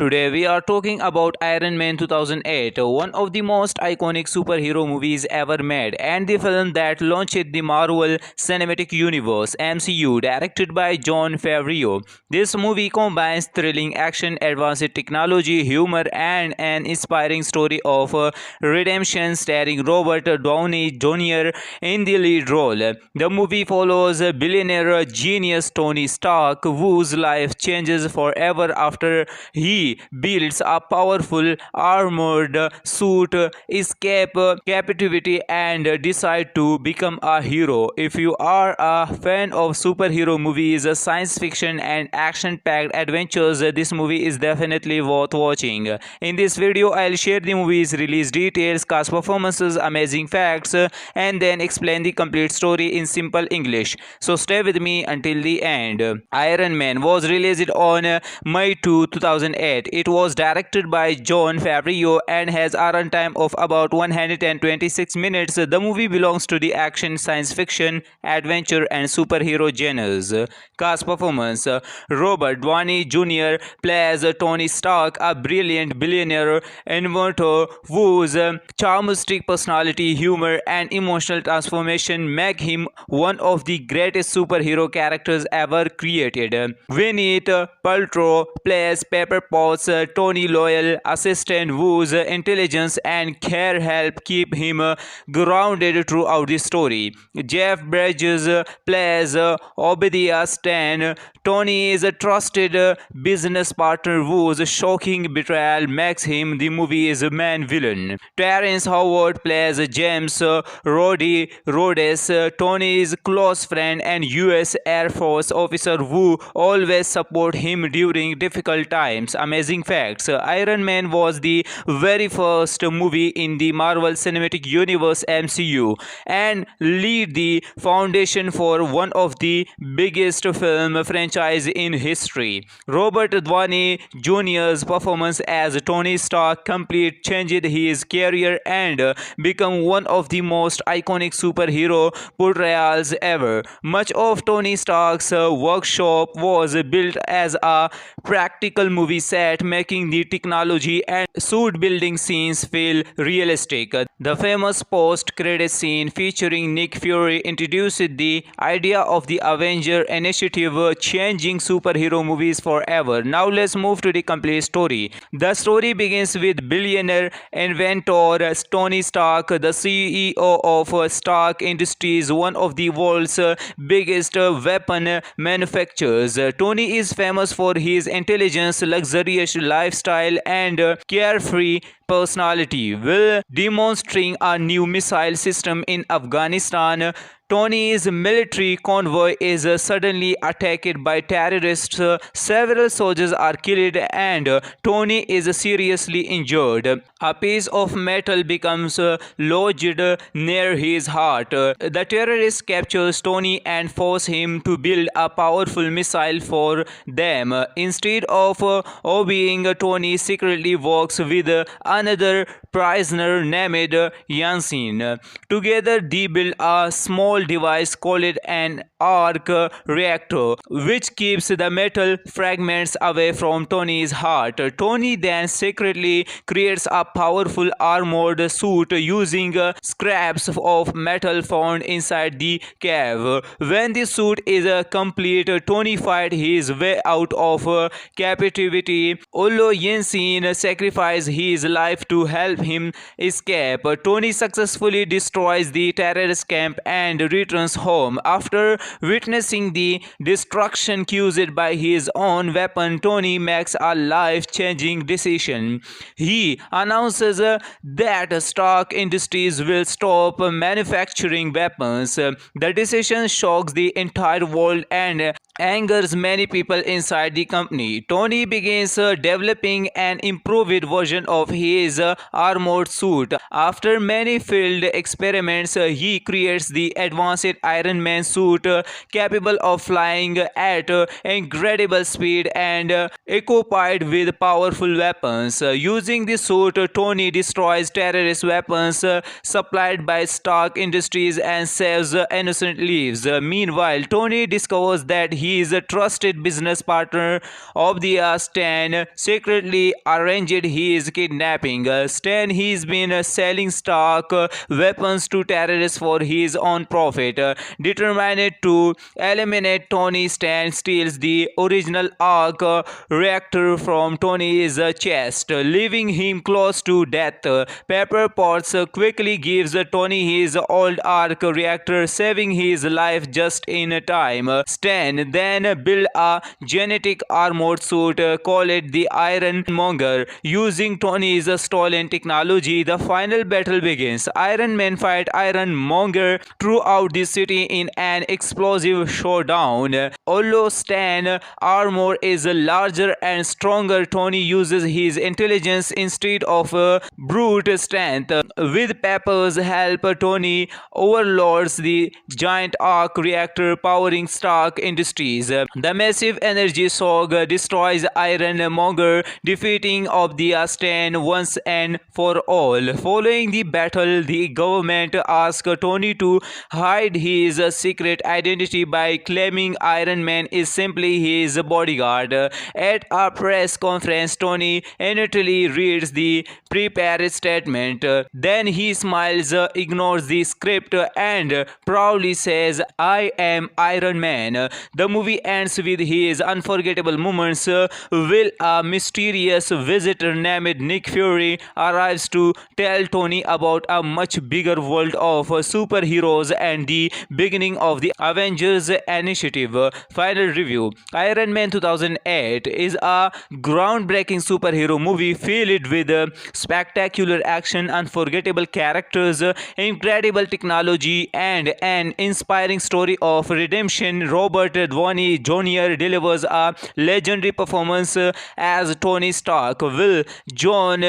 Today we are talking about Iron Man 2008, one of the most iconic superhero movies ever made, and the film that launched the Marvel Cinematic Universe (MCU), directed by Jon Favreau. This movie combines thrilling action, advanced technology, humor, and an inspiring story of redemption, starring Robert Downey Jr. in the lead role. The movie follows billionaire genius Tony Stark, whose life changes forever after he builds a powerful armored suit, escape captivity, and decide to become a hero. If you are a fan of superhero movies, science fiction, and action-packed adventures, this movie is definitely worth watching. In this video, I'll share the movie's release details, cast performances, amazing facts, and then explain the complete story in simple English. So stay with me until the end. Iron Man was released on May 2, 2008. It was directed by Jon Favreau and has a runtime of about 126 minutes. The movie belongs to the action, science fiction, adventure, and superhero genres. Cast performance: Robert Downey Jr. plays Tony Stark, a brilliant billionaire inventor whose charmistic personality, humor, and emotional transformation make him one of the greatest superhero characters ever created. Gwyneth Paltrow plays Pepper Potts, Tony Loyal assistant whose intelligence and care help keep him grounded throughout the story. Jeff Bridges plays Obadiah Stane, Tony's trusted business partner whose shocking betrayal makes him the movie's main villain. Terrence Howard plays James Rhodes, Tony's close friend and US Air Force officer who always support him during difficult times. Amazing facts: Iron Man was the very first movie in the Marvel Cinematic Universe (MCU) and laid the foundation for one of the biggest film franchise in history. Robert Downey Jr.'s performance as Tony Stark completely changed his career and became one of the most iconic superhero portrayals ever. Much of Tony Stark's workshop was built as a practical movie set, making the technology and suit building scenes feel realistic. The famous post-credit scene featuring Nick Fury introduced the idea of the Avenger Initiative, changing superhero movies forever. Now let's move to the complete story. The story begins with billionaire inventor Tony Stark, the CEO of Stark Industries, one of the world's biggest weapon manufacturers. Tony is famous for his intelligence, luxurious lifestyle, and carefree personality. While demonstrating a new missile system in Afghanistan, Tony's military convoy is suddenly attacked by terrorists. Several soldiers are killed and Tony is seriously injured. A piece of metal becomes lodged near his heart. The terrorists capture Tony and force him to build a powerful missile for them. Instead of obeying, Tony secretly works with another prisoner named Yansin. Together they build a small device called an arc reactor, which keeps the metal fragments away from Tony's heart. Tony then secretly creates a powerful armored suit using scraps of metal found inside the cave. When the suit is complete, Tony fights his way out of captivity, although Yansin sacrifices his life to help him escape. Tony successfully destroys the terrorist camp and returns home. After witnessing the destruction caused by his own weapon, Tony makes a life-changing decision. He announces that Stark Industries will stop manufacturing weapons. The decision shocks the entire world and angers many people inside the company. Tony begins developing an improved version of his armored suit. After many failed experiments, he creates the advanced Iron Man suit, capable of flying at incredible speed and equipped with powerful weapons. Using the suit, Tony destroys terrorist weapons supplied by Stark Industries and saves innocent lives. Meanwhile, Tony discovers that he his trusted business partner of the Stan secretly arranged his kidnapping. Stan he's been selling stock weapons to terrorists for his own profit. Determined to eliminate Tony, Stan steals the original arc reactor from Tony's chest, leaving him close to death. Pepper Potts quickly gives Tony his old arc reactor, saving his life just in time. Stan then built a genetic armored suit, called it the Iron Monger, using Tony's stolen technology. The final battle begins. Iron Man fight Iron Monger throughout the city in an explosive showdown. Although Stan armor is larger and stronger, Tony uses his intelligence instead of brute strength. With Pepper's help, Tony overloads the giant arc reactor powering Stark Industries. The massive energy shock destroys Iron Monger, defeating of the Stan once and for all. Following the battle, the government asks Tony to hide his secret identity by claiming Iron Man is simply his bodyguard. At a press conference, Tony immediately reads the prepared statement. Then he smiles, ignores the script, and proudly says, "I am Iron Man." The movie ends with his unforgettable moments. Will a mysterious visitor named Nick Fury arrives to tell Tony about a much bigger world of superheroes and the beginning of the Avengers Initiative. Final review. Iron Man 2008 is a groundbreaking superhero movie filled with spectacular action, unforgettable characters, incredible technology, and an inspiring story of redemption. Robert Downey Jr. delivers a legendary performance as Tony Stark. Will John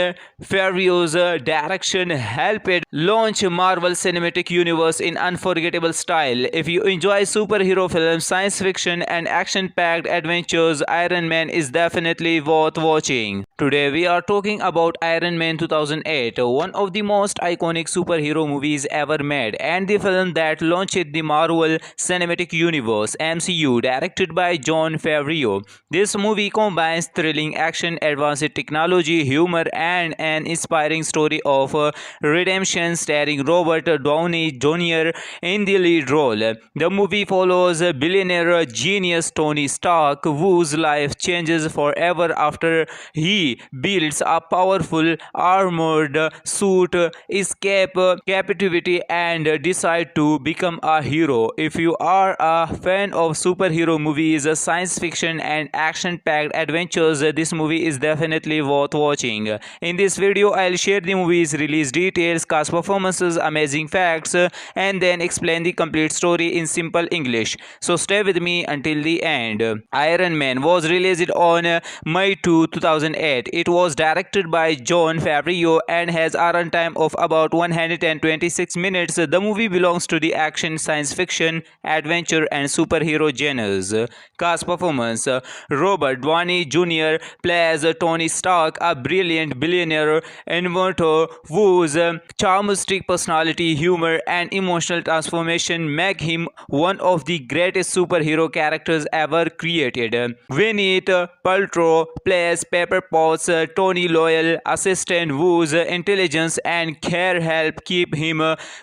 Favreau's direction helped launch Marvel Cinematic Universe in unforgettable style. If you enjoy superhero films, science fiction, and action-packed adventures, Iron Man is definitely worth watching. Today we are talking about Iron Man 2008, one of the most iconic superhero movies ever made, and the film that launched the Marvel Cinematic Universe (MCU), directed by Jon Favreau. This movie combines thrilling action, advanced technology, humor, and an inspiring story of redemption, starring Robert Downey Jr. in the lead role. The movie follows billionaire genius Tony Stark, whose life changes forever after he builds a powerful armored suit, escape captivity, and decide to become a hero. If you are a fan of superhero movies, science fiction, and action-packed adventures, this movie is definitely worth watching. In this video, I'll share the movie's release details, cast performances, amazing facts, and then explain the complete story in simple English. So stay with me until the end. Iron Man was released on May 2, 2008. It was directed by Jon Favreau and has a runtime of about 126 minutes. The movie belongs to the action, science fiction, adventure, and superhero genres. Cast performance. Robert Downey Jr. plays Tony Stark, a brilliant billionaire inventor whose charmistic personality, humor, and emotional transformation make him one of the greatest superhero characters ever created. Gwyneth Paltrow plays Pepper Potts, Tony loyal assistant whose intelligence and care help keep him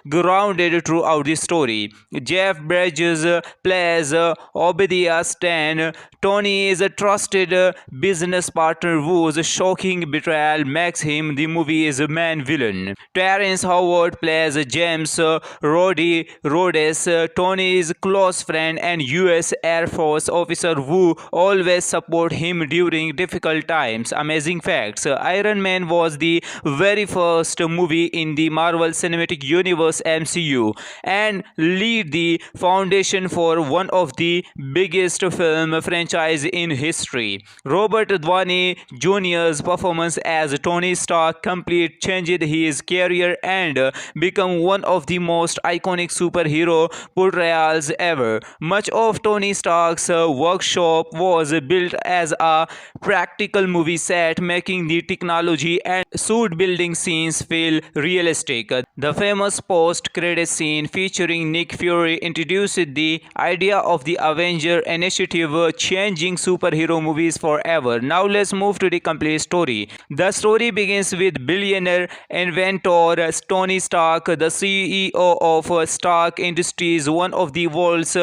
grounded throughout the story. Jeff Bridges plays Obadiah Stane, Tony's trusted business partner whose shocking betrayal makes him the movie's main villain. Terrence Howard plays James Roddy Rhodes, Tony's close friend and US Air Force officer who always support him during difficult times. Amazing facts. Iron Man was the very first movie in the Marvel Cinematic Universe (MCU) and laid the foundation for one of the biggest film franchise in history. Robert Downey Jr.'s performance as Tony Stark completely changed his career and became one of the most iconic superhero portrayals ever. Much of Tony Stark's workshop was built as a practical movie set set, making the technology and suit building scenes feel realistic. The famous post-credit scene featuring Nick Fury introduced the idea of the Avenger Initiative, changing superhero movies forever. Now let's move to the complete story. The story begins with billionaire inventor Tony Stark, the CEO of Stark Industries, one of the world's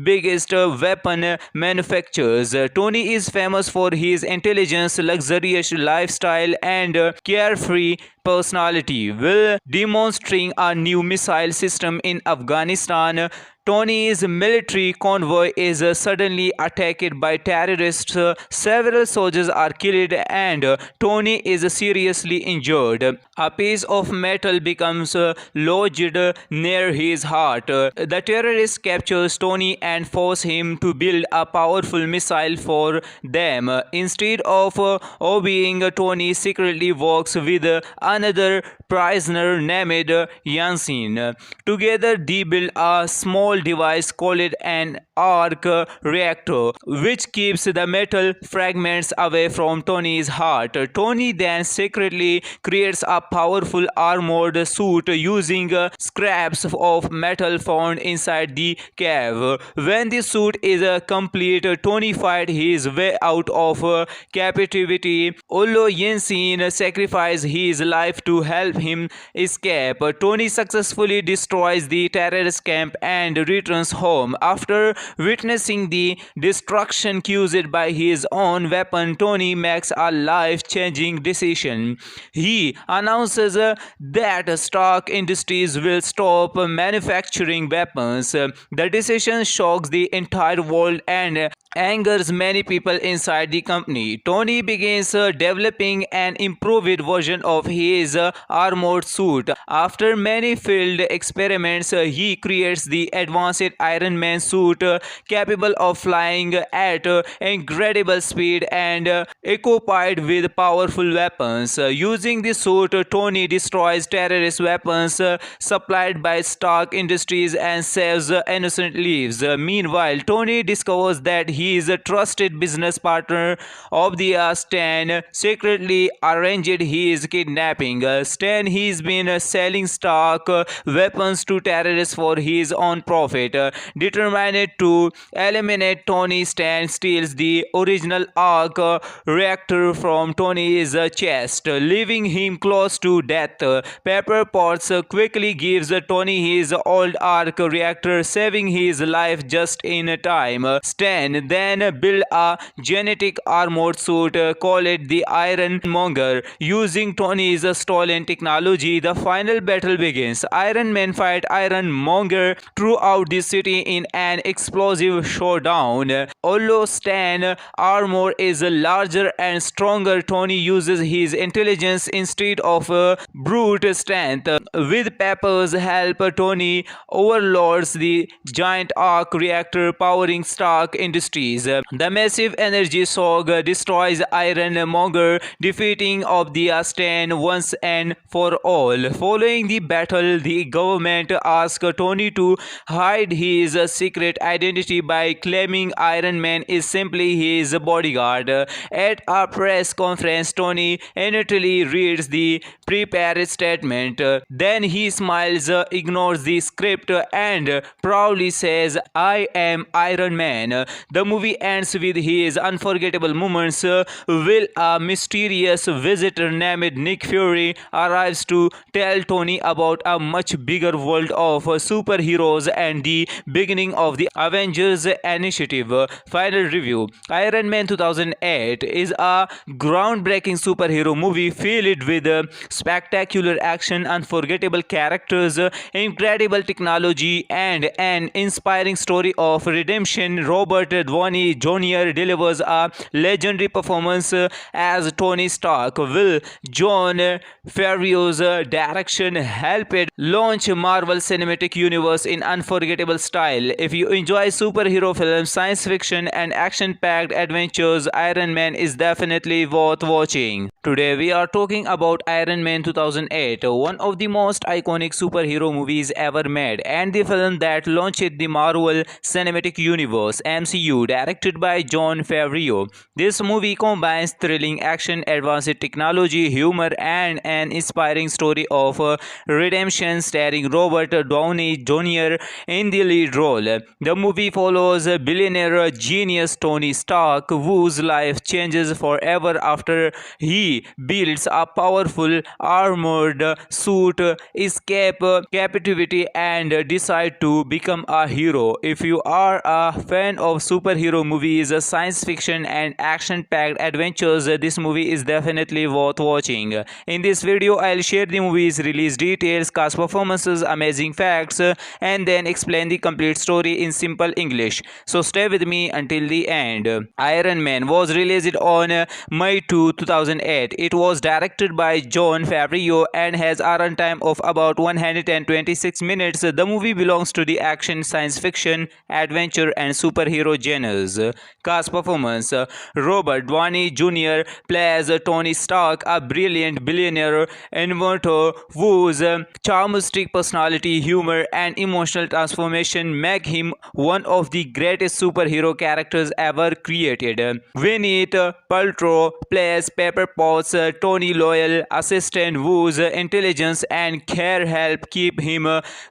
biggest weapon manufacturers. Tony is famous for his intelligence, luxurious lifestyle, and carefree personality. While demonstrating a new missile system in Afghanistan, Tony's military convoy is suddenly attacked by terrorists. Several soldiers are killed and Tony is seriously injured. A piece of metal becomes lodged near his heart. The terrorists capture Tony and force him to build a powerful missile for them. Instead of obeying, Tony secretly works with another prisoner named Yansin. Together they build a small device called an arc reactor, which keeps the metal fragments away from Tony's heart. Tony then secretly creates a powerful armored suit using scraps of metal found inside the cave. When the suit is complete, Tony fights his way out of captivity. Although Yansin sacrifices his life to help him escape, Tony successfully destroys the terrorist camp and returns home. After witnessing the destruction caused by his own weapon, Tony makes a life-changing decision. He announces that Stark Industries will stop manufacturing weapons. The decision shocks the entire world and angers many people inside the company. Tony begins developing an improved version of his armored suit. After many failed experiments, he creates the advanced Iron Man suit, capable of flying at incredible speed and equipped with powerful weapons. Using the suit, Tony destroys terrorist weapons supplied by Stark Industries and saves innocent lives. Meanwhile, Tony discovers that his trusted business partner of the Stan secretly arranged his kidnapping. Stan has been selling Stark weapons to terrorists for his own profit. Determined to eliminate Tony, Stan steals the original arc reactor from Tony's chest, leaving him close to death. Pepper Potts quickly gives Tony his old arc reactor, saving his life just in time. Stan then builds a genetic armored suit called the Iron Monger. Using Tony's stolen technology, the final battle begins. Iron Man fight Iron Monger throughout the city in an explosive showdown. Although Stan armor is larger and stronger, Tony uses his intelligence instead of brute strength. With Pepper's help, Tony overloads the giant arc reactor powering Stark Industries. The massive energy shock destroys Iron Monger, defeating of the Stan once and for all. Following the battle, the government asks Tony to hide his secret identity by claiming Iron Man is simply his bodyguard. At a press conference, Tony immediately reads the prepared statement. Then he smiles, ignores the script, and proudly says, "I am Iron Man." The movie ends with his unforgettable moments. Will a mysterious visitor named Nick Fury arrives to tell Tony about a much bigger world of superheroes and the beginning of the Avengers Initiative. Final review. Iron Man 2008 is a groundbreaking superhero movie filled with spectacular action, unforgettable characters, incredible technology, and an inspiring story of redemption. Robert Downey Jr. delivers a legendary performance as Tony Stark. Will John Favreau's direction helped launch Marvel Cinematic Universe in unforgettable style. If you enjoy superhero films, science fiction, and action-packed adventures, Iron Man is definitely worth watching. Today we are talking about Iron Man 2008, one of the most iconic superhero movies ever made, and the film that launched the Marvel Cinematic Universe (MCU), MCU, directed by Jon Favreau. This movie combines thrilling action, advanced technology, humor, and an inspiring story of redemption starring Robert Downey Jr. in the lead role. The movie follows billionaire genius Tony Stark, whose life changes forever after he builds a powerful armored suit, escape captivity, and decide to become a hero. If you are a fan of superhero movies, science fiction, and action-packed adventures, this movie is definitely worth watching. In this video, I'll share the movie's release details, cast performances, amazing facts, and then explain the complete story in simple English. So stay with me until the end. Iron Man was released on May 2, 2008. It was directed by Jon Favreau and has a runtime of about 126 minutes. The movie belongs to the action, science fiction, adventure, and superhero genres. Cast performance: Robert Downey Jr. plays Tony Stark, a brilliant billionaire inventor whose charmistic personality, humor, and emotional transformation make him one of the greatest superhero characters ever created. Gwyneth Paltrow plays Pepper Potts, Tony Loyal assistant whose intelligence and care help keep him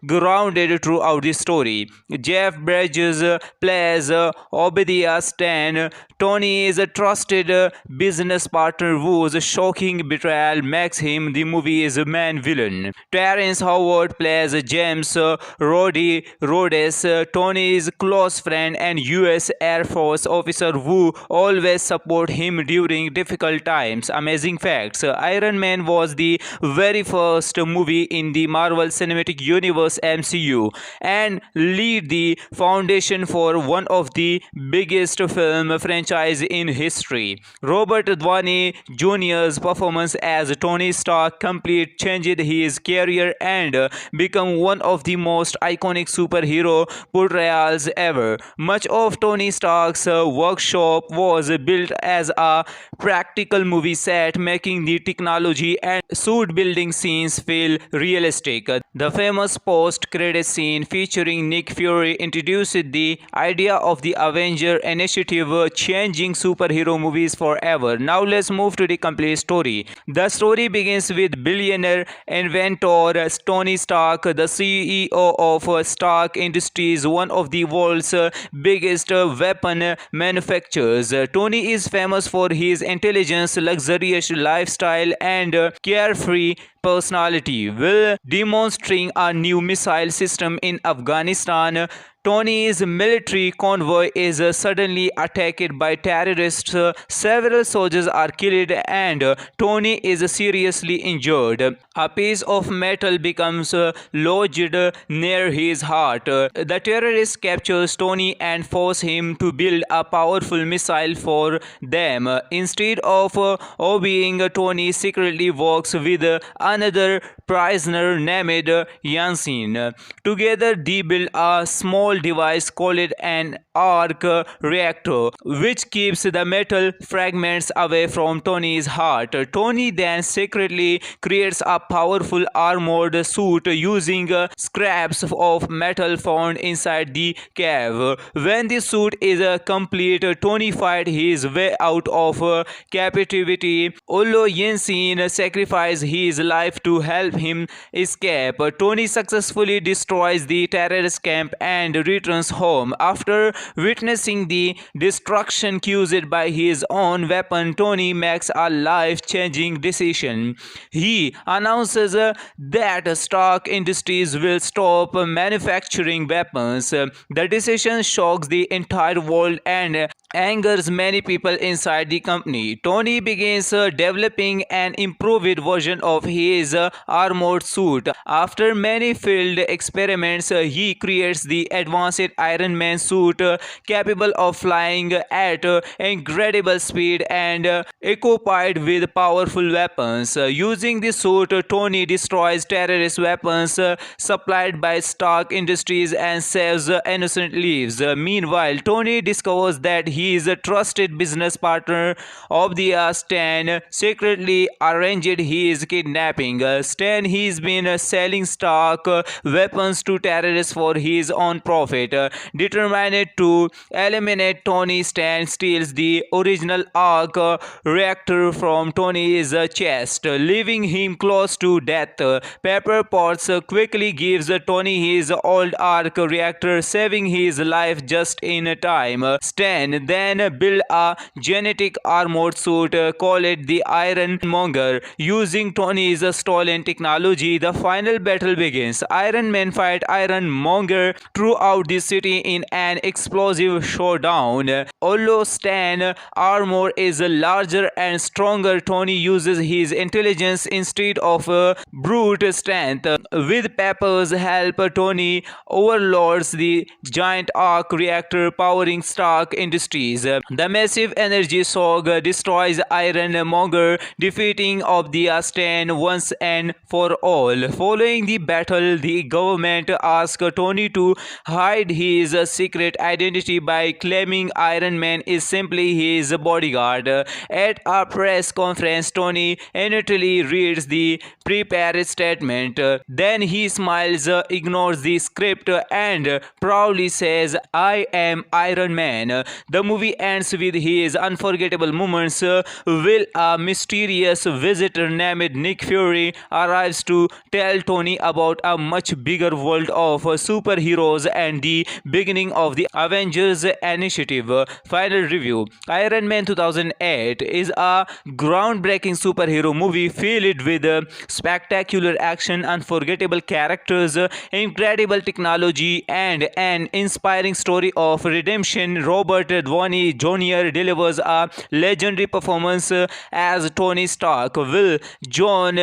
grounded throughout the story. Jeff Bridges plays Obadiah Stane, Tony's trusted business partner whose shocking betrayal makes him the movie's main villain. Terrence Howard plays James Roddy Rhodes, Tony's close friend and US Air Force officer who always support him during difficult times. Amazing facts: Iron Man was the very first movie in the Marvel Cinematic Universe MCU and laid the foundation for one of the biggest film franchise in history. Robert Downey Jr.'s performance as Tony Stark completely changed his career and became one of the most iconic superhero portrayals ever. Much of Tony Stark's workshop was built as a practical movie set, making the technology and suit building scenes feel realistic. The famous post-credit scene featuring Nick Fury introduced the idea of the Avenger Initiative, changing superhero movies forever. Now let's move to the complete story. The story begins with billionaire inventor Tony Stark, the CEO of Stark Industries, one of the world's biggest weapon manufacturers. Tony is famous for his intelligence, luxurious lifestyle, and carefree personality. While demonstrating a new missile system in Afghanistan, Tony's military convoy is suddenly attacked by terrorists. Several soldiers are killed and Tony is seriously injured. A piece of metal becomes lodged near his heart. The terrorists capture Tony and force him to build a powerful missile for them. Instead of obeying, Tony secretly works with another prisoner named Yansin. Together they build a small device called an arc reactor, which keeps the metal fragments away from Tony's heart. Tony then secretly creates a powerful armored suit using scraps of metal found inside the cave. When the suit is complete, Tony fights his way out of captivity. Although Yansin sacrifices his life to help him escape, Tony successfully destroys the terrorist camp and returns home. After witnessing the destruction caused by his own weapon, Tony makes a life-changing decision. He announces that Stark Industries will stop manufacturing weapons. The decision shocks the entire world and angers many people inside the company. Tony begins developing an improved version of his armored suit. After many failed experiments, he creates the advanced Iron Man suit, capable of flying at incredible speed and equipped with powerful weapons. Using the suit, Tony destroys terrorist weapons supplied by Stark Industries and saves innocent lives. Meanwhile, Tony discovers that his trusted business partner Obadiah Stane secretly arranged his kidnapping. Stane when he's been selling stock weapons to terrorists for his own profit. Determined to eliminate Tony, Stan steals the original arc reactor from Tony's chest, leaving him close to death. Pepper Potts quickly gives Tony his old arc reactor, saving his life just in time. Stan then builds a genetic armored suit, call it the Iron Monger, using Tony's stolen technology. The final battle begins. Iron Man fight Iron Monger throughout the city in an explosive showdown. Although Stan armor is larger and stronger, Tony uses his intelligence instead of brute strength. With Pepper's help, Tony overloads the giant arc reactor powering Stark Industries. The massive energy shock destroys Iron Monger, defeating Obadiah Stane once and for all. Following the battle, the government asks Tony to hide his secret identity by claiming Iron Man is simply his bodyguard. At a press conference, Tony immediately reads the prepared statement. Then he smiles, ignores the script, and proudly says, "I am Iron Man." The movie ends with his unforgettable moments. Will a mysterious visitor named Nick Fury arrives to tell Tony about a much bigger world of superheroes and the beginning of the Avengers Initiative. Final review. Iron Man 2008 is a groundbreaking superhero movie filled with spectacular action, unforgettable characters, incredible technology, and an inspiring story of redemption. Robert Downey Jr. delivers a legendary performance as Tony Stark. Will John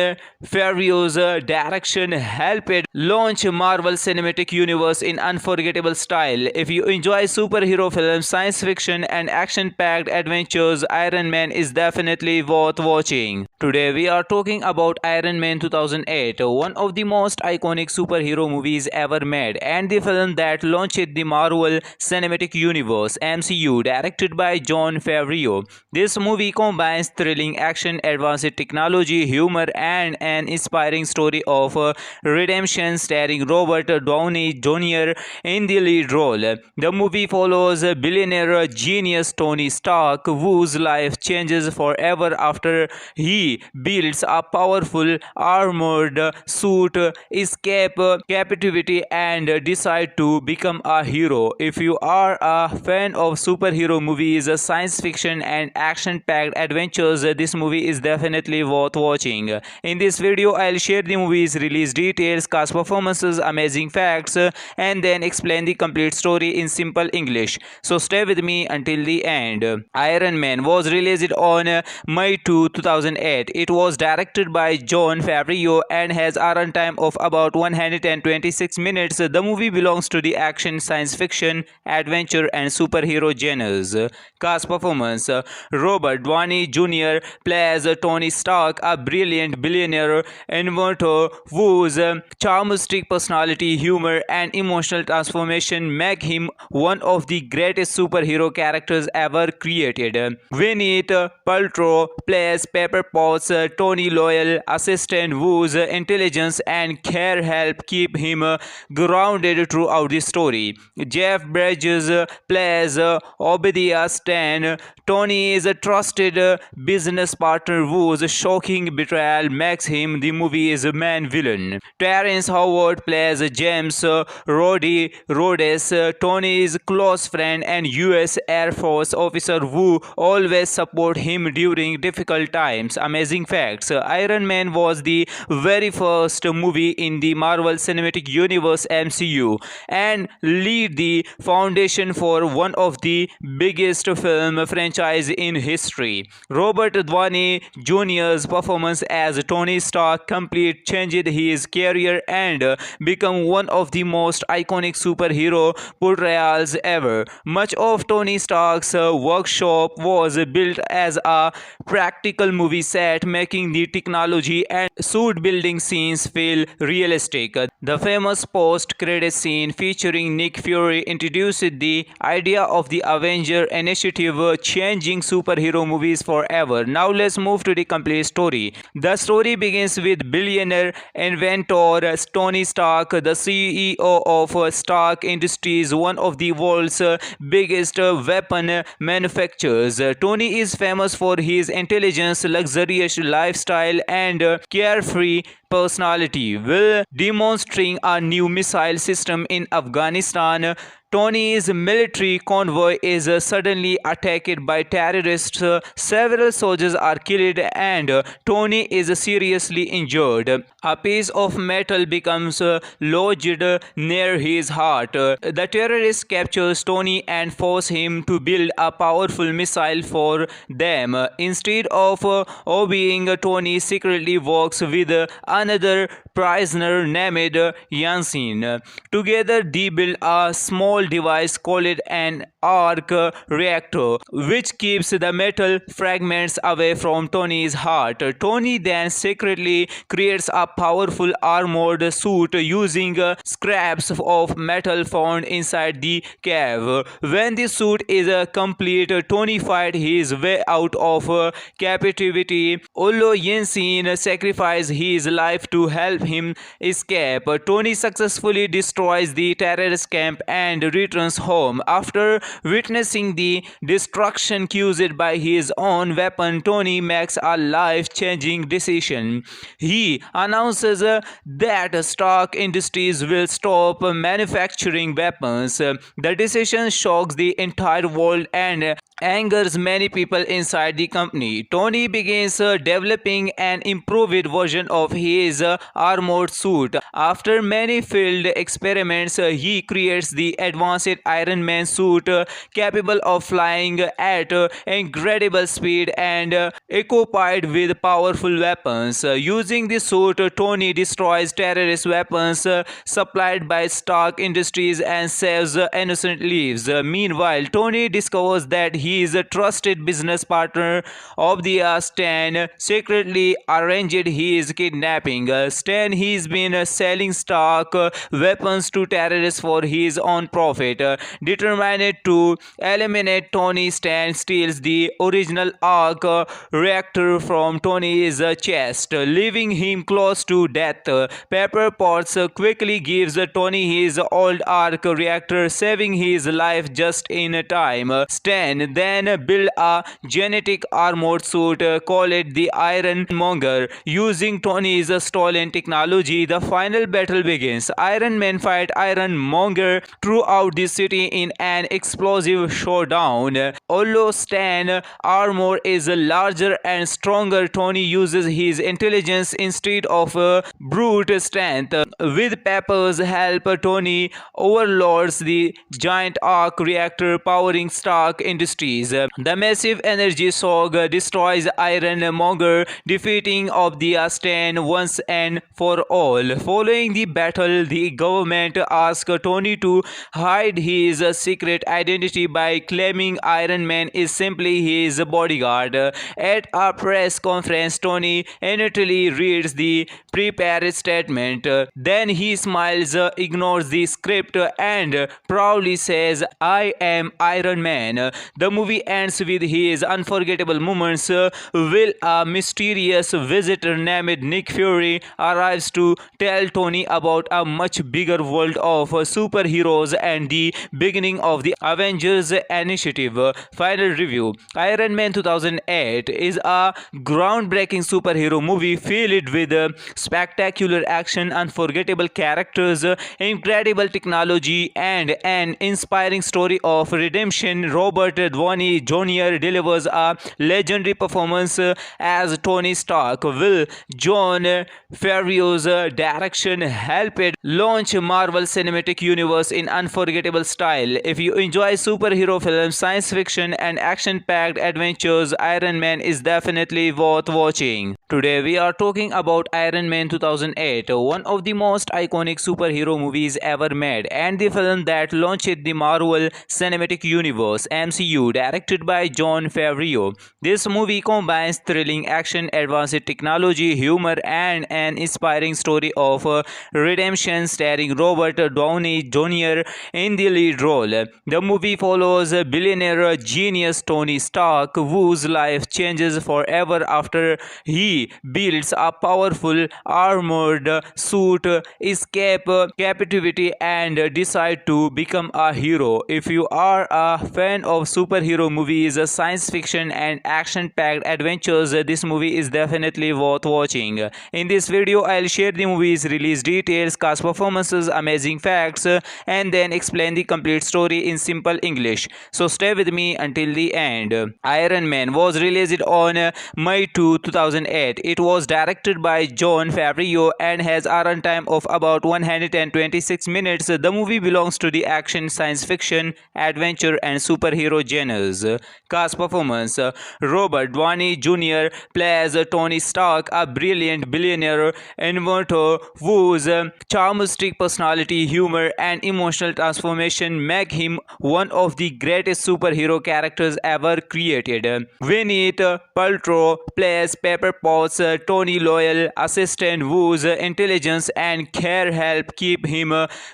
Favreau's direction helped launch Marvel Cinematic Universe in unforgettable style. If you enjoy superhero films, science fiction, and action-packed adventures, Iron Man is definitely worth watching. Today we are talking about Iron Man 2008, one of the most iconic superhero movies ever made, and the film that launched the Marvel Cinematic Universe (MCU), directed by Jon Favreau. This movie combines thrilling action, advanced technology, humor, and an inspiring story of redemption, starring Robert Downey Jr. in the lead role. The movie follows billionaire genius Tony Stark, whose life changes forever after he builds a powerful armored suit, escape captivity, and decide to become a hero. If you are a fan of superhero movies, science fiction, and action-packed adventures, this movie is definitely worth watching. In this video, I'll share the movie's release details, cast performances, amazing facts, and then explain the complete story in simple English. So stay with me until the end. Iron Man was released on May 2, 2008. It was directed by Jon Favreau and has a runtime of about 126 minutes. The movie belongs to the action, science fiction, adventure, and superhero genres. Cast performance. Robert Downey Jr. plays Tony Stark, a brilliant billionaire inventor whose charmistic personality, humor, and emotional transformation make him one of the greatest superhero characters ever created. Gwyneth Paltrow plays Pepper Potts, Tony loyal assistant whose intelligence and care help keep him grounded throughout the story. Jeff Bridges plays Obadiah Stane, Tony's trusted business partner whose shocking betrayal makes him the movie's main villain. Terrence Howard plays James Rhodes, Tony's close friend and US Air Force officer who always support him during difficult times. Amazing facts. Iron Man was the very first movie in the Marvel Cinematic Universe (MCU) and laid the foundation for one of the biggest film franchise in history. Robert Downey Jr.'s performance as Tony Stark completely changed his career and became one of the most iconic superhero portrayals ever. Much of Tony Stark's workshop was built as a practical movie set, making the technology and suit building scenes feel realistic. The famous post-credit scene featuring Nick Fury introduced the idea of the Avenger Initiative, changing superhero movies forever. Now let's move to the complete story. The story begins with with billionaire inventor Tony Stark, the CEO of Stark Industries, one of the world's biggest weapon manufacturers. Tony is famous for his intelligence, luxurious lifestyle, and carefree personality. While demonstrating a new missile system in Afghanistan, Tony's military convoy is suddenly attacked by terrorists. Several soldiers are killed and Tony is seriously injured. A piece of metal becomes lodged near his heart. The terrorists capture Tony and force him to build a powerful missile for them. Instead of obeying, Tony secretly works with another prisoner named Yansin. Together they build a small device called an arc reactor, which keeps the metal fragments away from Tony's heart. Tony then secretly creates a powerful armored suit using scraps of metal found inside the cave. When the suit is complete, Tony fights his way out of captivity. Although Yansin sacrifices his life to help him escape, Tony successfully destroys the terrorist camp and returns home. After witnessing the destruction caused by his own weapon, Tony makes a life-changing decision. He announces that Stark Industries will stop manufacturing weapons. The decision shocks the entire world and angers many people inside the company. Tony begins developing an improved version of his armored suit. After many failed experiments, he creates the advanced Iron Man suit, capable of flying at incredible speed and equipped with powerful weapons. Using the suit, Tony destroys terrorist weapons supplied by Stark Industries and saves innocent lives. Meanwhile, Tony discovers that his trusted business partner of the Stan secretly arranged his kidnapping. Stan has been selling Stark weapons to terrorists for his own profit. Determined to eliminate Tony, Stan steals the original arc reactor from Tony's chest, leaving him close to death. Pepper Potts quickly gives Tony his old arc reactor, saving his life just in time. Stan then builds a genetic armored suit called the Iron Monger. Using Tony's stolen technology, the final battle begins. Iron Man fight Iron Monger throughout the city in an explosive showdown. Although Stan armor is larger and stronger, Tony uses his intelligence instead of brute strength. With Pepper's help, Tony overloads the giant arc reactor powering Stark Industries. The massive energy shock destroys Iron Monger, defeating of the Stan once and for all. Following the battle, the government asks Tony to hide his secret identity by claiming Iron Man is simply his bodyguard. At a press conference, Tony initially reads the prepared statement. Then he smiles, ignores the script, and proudly says, "I am Iron Man." The movie ends with his unforgettable moments. Will a mysterious visitor named Nick Fury arrives to tell Tony about a much bigger world of superheroes and the beginning of the Avengers Initiative. Final review. Iron Man 2008 is a groundbreaking superhero movie filled with spectacular action, unforgettable characters, incredible technology, and an inspiring story of redemption. Robert Downey Jr. delivers a legendary performance as Tony Stark. Will John Favreau's direction helped launch Marvel Cinematic Universe in unforgettable style. If you enjoy superhero films, science fiction, and action-packed adventures, Iron Man is definitely worth watching. Today we are talking about Iron Man 2008, one of the most iconic superhero movies ever made, and the film that launched the Marvel Cinematic Universe (MCU), directed by Jon Favreau. This movie combines thrilling action, advanced technology, humor, and an inspiring story of redemption starring Robert Downey Jr. in the lead role. The movie follows billionaire genius Tony Stark, whose life changes forever after he builds a powerful armored suit, escape captivity, and decide to become a hero. If you are a fan of superhero movies, science fiction, and action-packed adventures, this movie is definitely worth watching. In this video, I'll share the movie's release details, cast performances, amazing facts, and then explain the complete story in simple English. So stay with me until the end. Iron Man was released on May 2, 2008. It was directed by Jon Favreau and has a runtime of about 126 minutes. The movie belongs to the action, science fiction, adventure, and superhero genres. Cast performance: Robert Downey Jr. plays Tony Stark, a brilliant billionaire inventor whose charmistic personality, humor, and emotional transformation make him one of the greatest superhero characters ever created. Gwyneth Paltrow plays Pepper Potts, Tony Loyal assistant whose intelligence and care help keep him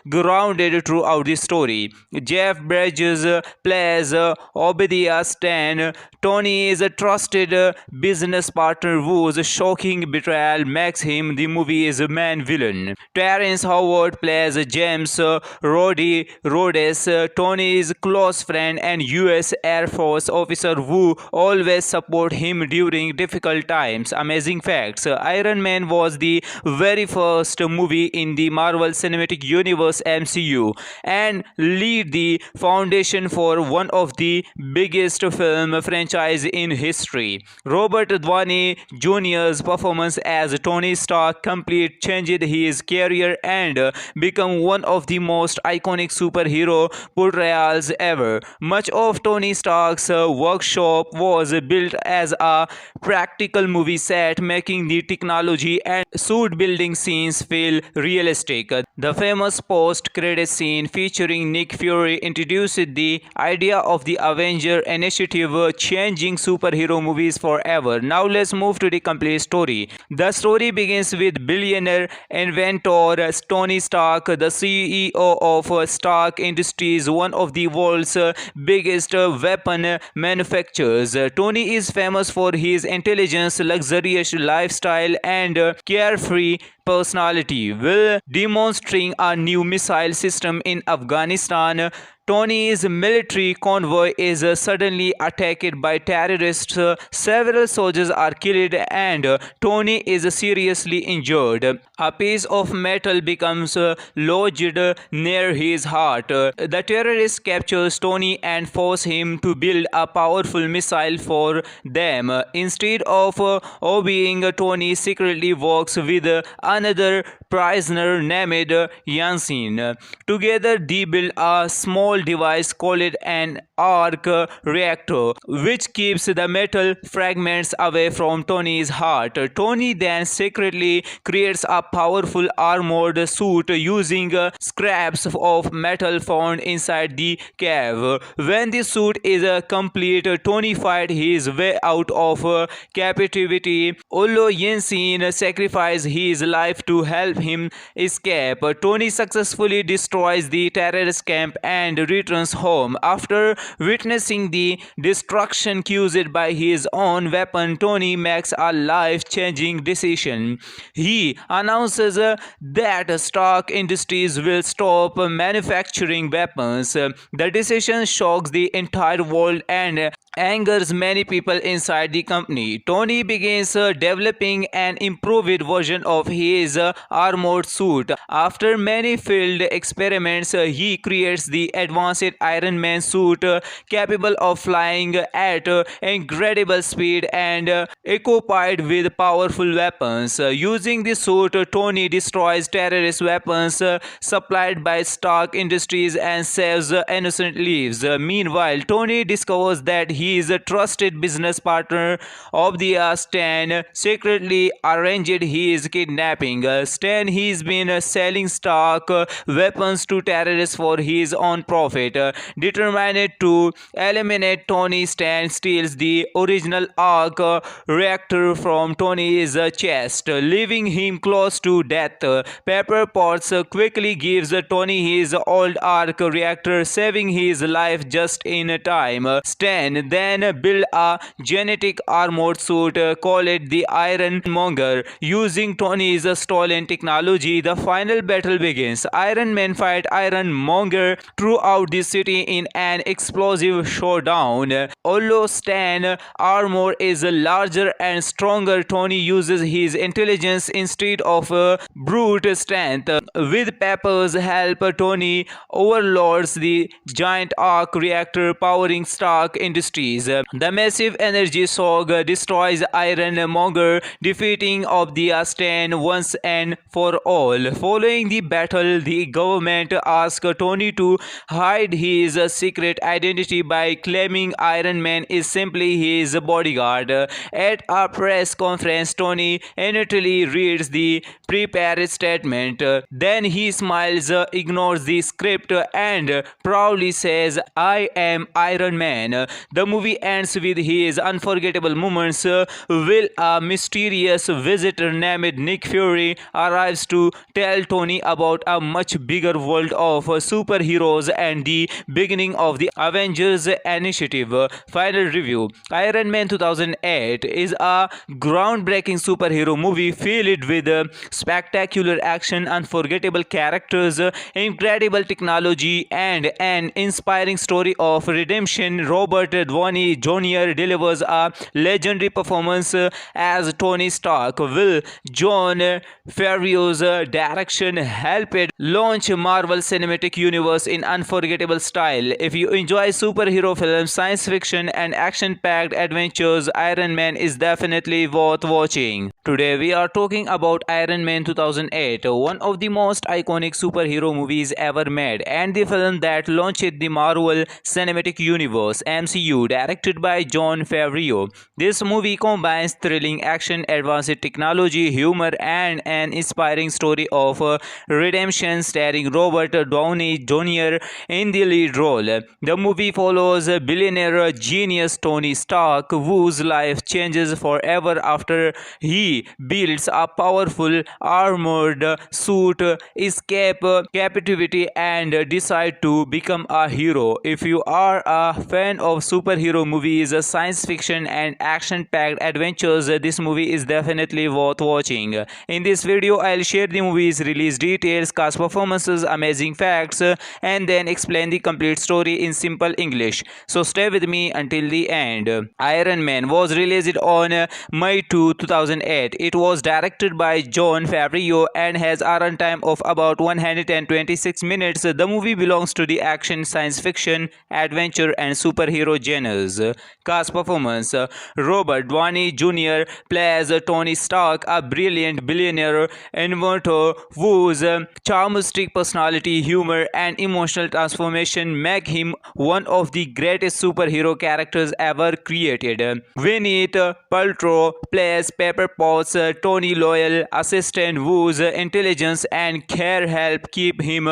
grounded throughout the story. Jeff Bridges plays Obadiah Stane, Tony's trusted business partner whose shocking betrayal makes him the movie's main villain. Terrence Howard plays James Rhodes, Tony's close friend and US Air Force officer who always support him during difficult times. Amazing facts: Iron Man was the very first movie in the Marvel Cinematic Universe MCU and laid the foundation for one of the biggest film franchise in history. Robert Downey Jr.'s performance as Tony Stark completely changed his career and became one of the most iconic superhero portrayals ever. Much of Tony Stark's workshop was built as a practical movie set, making the technology and suit building scenes feel realistic. The famous post-credit scene featuring Nick Fury introduced the idea of the Avenger Initiative, changing superhero movies forever. Now let's move to the complete story. The story begins with billionaire inventor Tony Stark, the CEO of Stark Industries, one of the world's biggest weapon manufacturers. Tony is famous for his intelligence, luxurious lifestyle, and carefree personality. While demonstrating a new missile system in Afghanistan, Tony's military convoy is suddenly attacked by terrorists. Several soldiers are killed and Tony is seriously injured. A piece of metal becomes lodged near his heart. The terrorists capture Tony and force him to build a powerful missile for them. Instead of obeying, Tony secretly works with another prisoner named Yansin. Together they build a small device called an arc reactor, which keeps the metal fragments away from Tony's heart. Tony then secretly creates a powerful armored suit using scraps of metal found inside the cave. When the suit is complete, Tony fights his way out of captivity, although Yansin sacrifices his life to help him escape. Tony successfully destroys the terrorist camp and returns home. After witnessing the destruction caused by his own weapon, Tony makes a life-changing decision. He announces that Stark Industries will stop manufacturing weapons. The decision shocks the entire world and angers many people inside the company. Tony begins developing an improved version of his armored suit. After many failed experiments, he creates the advanced Iron Man suit, capable of flying at incredible speed and equipped with powerful weapons. Using the suit, Tony destroys terrorist weapons supplied by Stark Industries and saves innocent lives. Meanwhile, Tony discovers that his trusted business partner Obadiah Stane secretly arranged his kidnapping. Stane when he's been selling Stark weapons to terrorists for his own profit. Determined to eliminate Tony, Stan steals the original arc reactor from Tony's chest, leaving him close to death. Pepper Potts quickly gives Tony his old arc reactor, saving his life just in time. Stan then built a genetic armored suit, call it the Iron Monger, using Tony's stolen technology. The final battle begins. Iron Man fight Iron Monger throughout the city in an explosive showdown. Although Stan armor is larger and stronger, Tony uses his intelligence instead of brute strength. With Pepper's help, Tony overloads the giant arc reactor powering Stark Industries. The massive energy shock destroys Iron Monger, defeating Obadiah Stane once and for all. Following the battle, the government asks Tony to hide his secret identity by claiming Iron Man is simply his bodyguard. At a press conference, Tony initially reads the prepared statement. Then he smiles, ignores the script, and proudly says, "I am Iron Man." The movie ends with his unforgettable moments. Will a mysterious visitor named Nick Fury arrives to tell Tony about a much bigger world of superheroes and the beginning of the Avengers Initiative. Final review. Iron Man 2008 is a groundbreaking superhero movie filled with spectacular action, unforgettable characters, incredible technology, and an inspiring story of redemption. Robert Downey Jr. delivers a legendary performance as Tony Stark. Will John Favreau's direction helped launch Marvel Cinematic Universe in unforgettable style. If you enjoy superhero films, science fiction, and action-packed adventures, Iron Man is definitely worth watching. Today we are talking about Iron Man 2008, one of the most iconic superhero movies ever made, and the film that launched the Marvel Cinematic Universe (MCU), directed by Jon Favreau. This movie combines thrilling action, advanced technology, humor, and an inspiring story of redemption, starring Robert Downey Jr. in the lead role. The movie follows billionaire genius Tony Stark, whose life changes forever after he builds a powerful armored suit, escape captivity, and decide to become a hero. If you are a fan of superhero movies, science fiction, and action-packed adventures, this movie is definitely worth watching. In this video, I'll share the movie's release details, cast performances, amazing facts, and then explain the complete story in simple English. So stay with me until the end. Iron Man was released on May 2, 2008. It was directed by Jon Favreau and has a runtime of about 126 minutes. The movie belongs to the action, science fiction, adventure, and superhero genres. Cast performance. Robert Downey Jr. plays Tony Stark, a brilliant billionaire inventor whose charmistic personality, humor, and emotional transformation make him one of the greatest superhero characters ever created. Gwyneth Paltrow plays Pepper Potts, Tony loyal assistant whose intelligence and care help keep him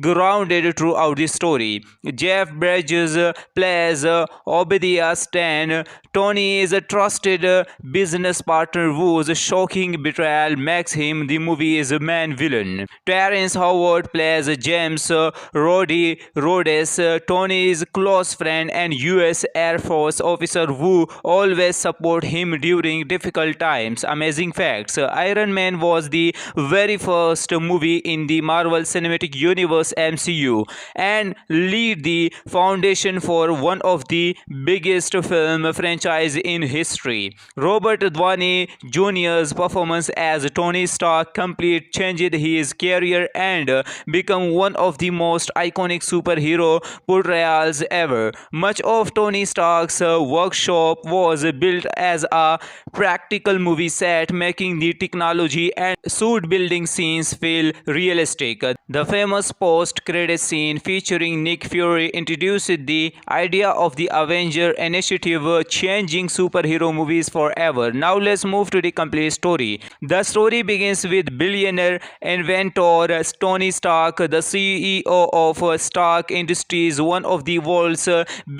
grounded throughout the story. Jeff Bridges plays Obadiah Stane, Tony's trusted business partner whose shocking betrayal makes him the movie's main villain. Terrence Howard plays James Rhodes, Tony's close friend and US Air Force officer who always support him during difficult times. Amazing facts. Iron Man was the very first movie in the Marvel Cinematic Universe (MCU) and laid the foundation for one of the biggest film franchise in history. Robert Downey Jr.'s performance as Tony Stark completely changed his career and became one of the most iconic superhero portrayals ever. Much of Tony Stark's workshop was built as a practical movie set set, making the technology and suit building scenes feel realistic. The famous post-credit scene featuring Nick Fury introduced the idea of the Avenger Initiative, changing superhero movies forever. Now let's move to the complete story. The story begins with billionaire inventor Tony Stark, the CEO of Stark Industries, one of the world's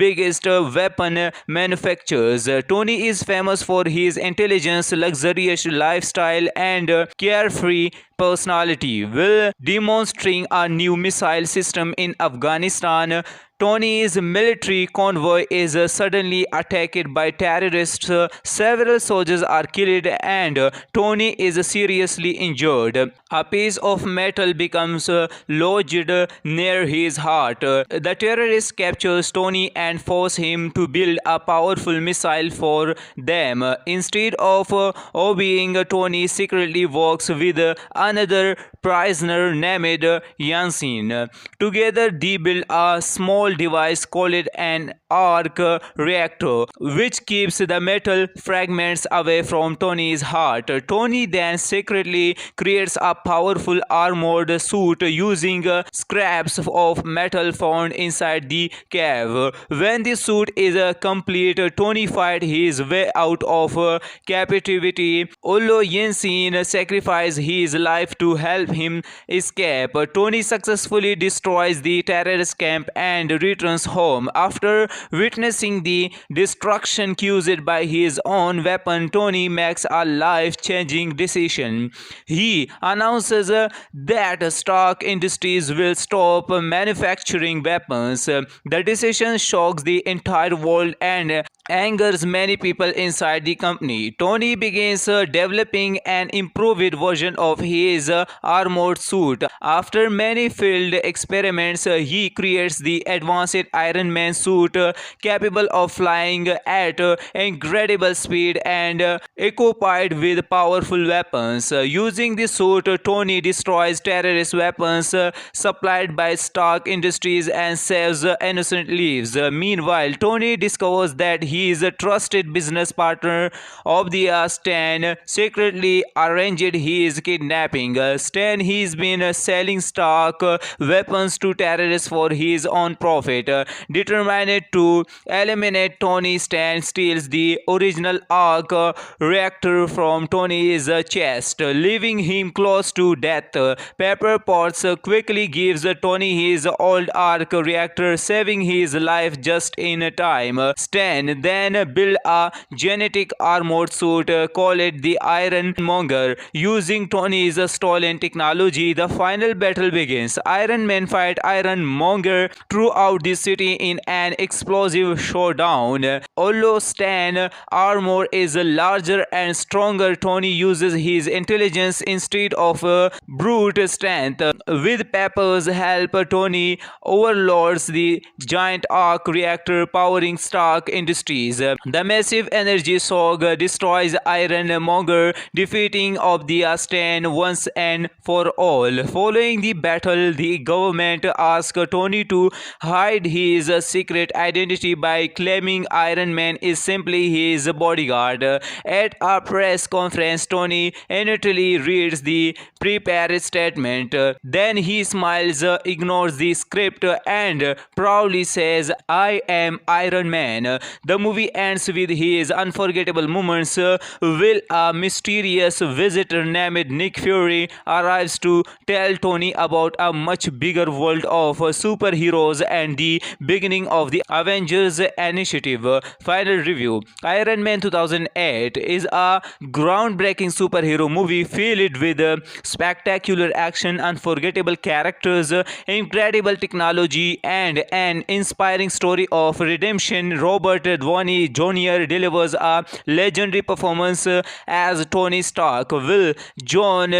biggest weapon manufacturers. Tony is famous for his intelligence, luxurious lifestyle, and carefree personality. While demonstrating a new missile system in Afghanistan, Tony's military convoy is suddenly attacked by terrorists. Several soldiers are killed and Tony is seriously injured. A piece of metal becomes lodged near his heart. The terrorists capture Tony and force him to build a powerful missile for them. Instead of obeying, Tony secretly works with another prisoner named Yansin. Together they build a small device called an arc reactor, which keeps the metal fragments away from Tony's heart. Tony then secretly creates a powerful armored suit using scraps of metal found inside the cave. When the suit is complete, Tony fights his way out of captivity, although Yansin sacrifices his life to help him escape. Tony successfully destroys the terrorist camp and returns home. After witnessing the destruction caused by his own weapon, Tony makes a life-changing decision. He announces that Stark Industries will stop manufacturing weapons. The decision shocks the entire world and angers many people inside the company. Tony begins developing an improved version of his armored suit. After many failed experiments, he creates the advanced Iron Man suit, capable of flying at incredible speed and equipped with powerful weapons. Using the suit, Tony destroys terrorist weapons supplied by Stark Industries and saves innocent lives. Meanwhile, Tony discovers that his trusted business partner of the Stan secretly arranged his kidnapping. Stan has been selling Stark weapons to terrorists for his own profit. Determined to eliminate Tony, Stan steals the original arc reactor from Tony's chest, leaving him close to death. Pepper Potts quickly gives Tony his old arc reactor, saving his life just in time. Stan then builds a genetic armored suit called the Iron Monger. Using Tony's stolen technology, the final battle begins. Iron Man fight Iron Monger throughout the city in an explosive showdown. Although Stan armor is larger and stronger, Tony uses his intelligence instead of brute strength. With Pepper's help, Tony overloads the giant arc reactor powering Stark Industries. The massive energy shock destroys Iron Monger, defeating of the Stan once and for all. Following the battle, the government asks Tony to hide his secret identity by claiming Iron Man is simply his bodyguard. At a press conference, Tony initially reads the prepared statement. Then he smiles, ignores the script, and proudly says, "I am Iron Man." The movie ends with his unforgettable moments. Will a mysterious visitor named Nick Fury arrives to tell Tony about a much bigger world of superheroes and the beginning of the Avengers Initiative. Final review: Iron Man 2008 is a groundbreaking superhero movie filled with spectacular action, unforgettable characters, incredible technology, and an inspiring story of redemption. Robert Downey Jr. delivers a legendary performance as Tony Stark. Will John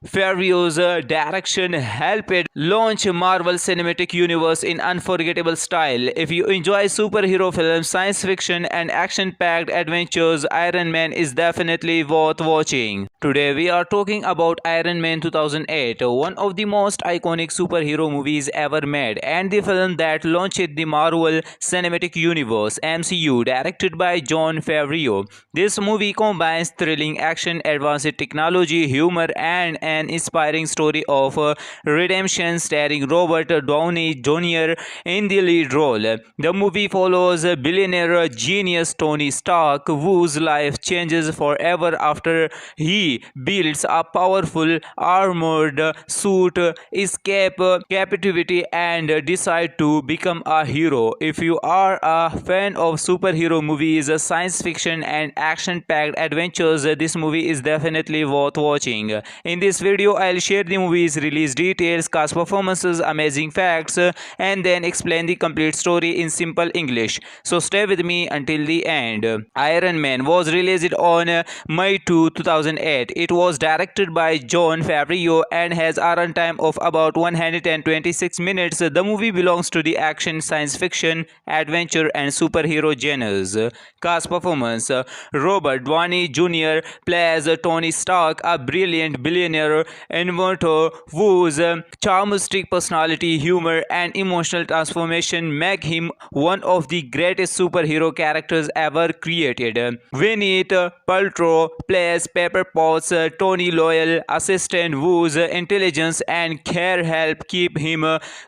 Favreau's direction helped launch Marvel Cinematic Universe in unforgettable style. If you enjoy superhero films, science fiction, and action-packed adventures, Iron Man is definitely worth watching. Today we are talking about Iron Man 2008, one of the most iconic superhero movies ever made, and the film that launched the Marvel Cinematic Universe (MCU), directed by Jon Favreau. This movie combines thrilling action, advanced technology, humor, and an inspiring story of redemption, starring Robert Downey Jr. in the lead role. The movie follows billionaire genius Tony Stark, whose life changes forever after he builds a powerful armored suit, escape captivity, and decide to become a hero. If you are a fan of superhero movies, science fiction, and action-packed adventures, this movie is definitely worth watching. In this video, I'll share the movie's release details, cast performances, amazing facts, and then explain the complete story in simple English. So stay with me until the end. Iron Man was released on May 2, 2008. It was directed by Jon Favreau and has a runtime of about 126 minutes. The movie belongs to the action, science fiction, adventure, and superhero genres. Cast performance: Robert Downey Jr. plays Tony Stark, a brilliant billionaire inventor whose charmistic personality, humor, and emotional transformation make him one of the greatest superhero characters ever created. Gwyneth Paltrow plays Pepper Potts, Tony Loyal assistant whose intelligence and care help keep him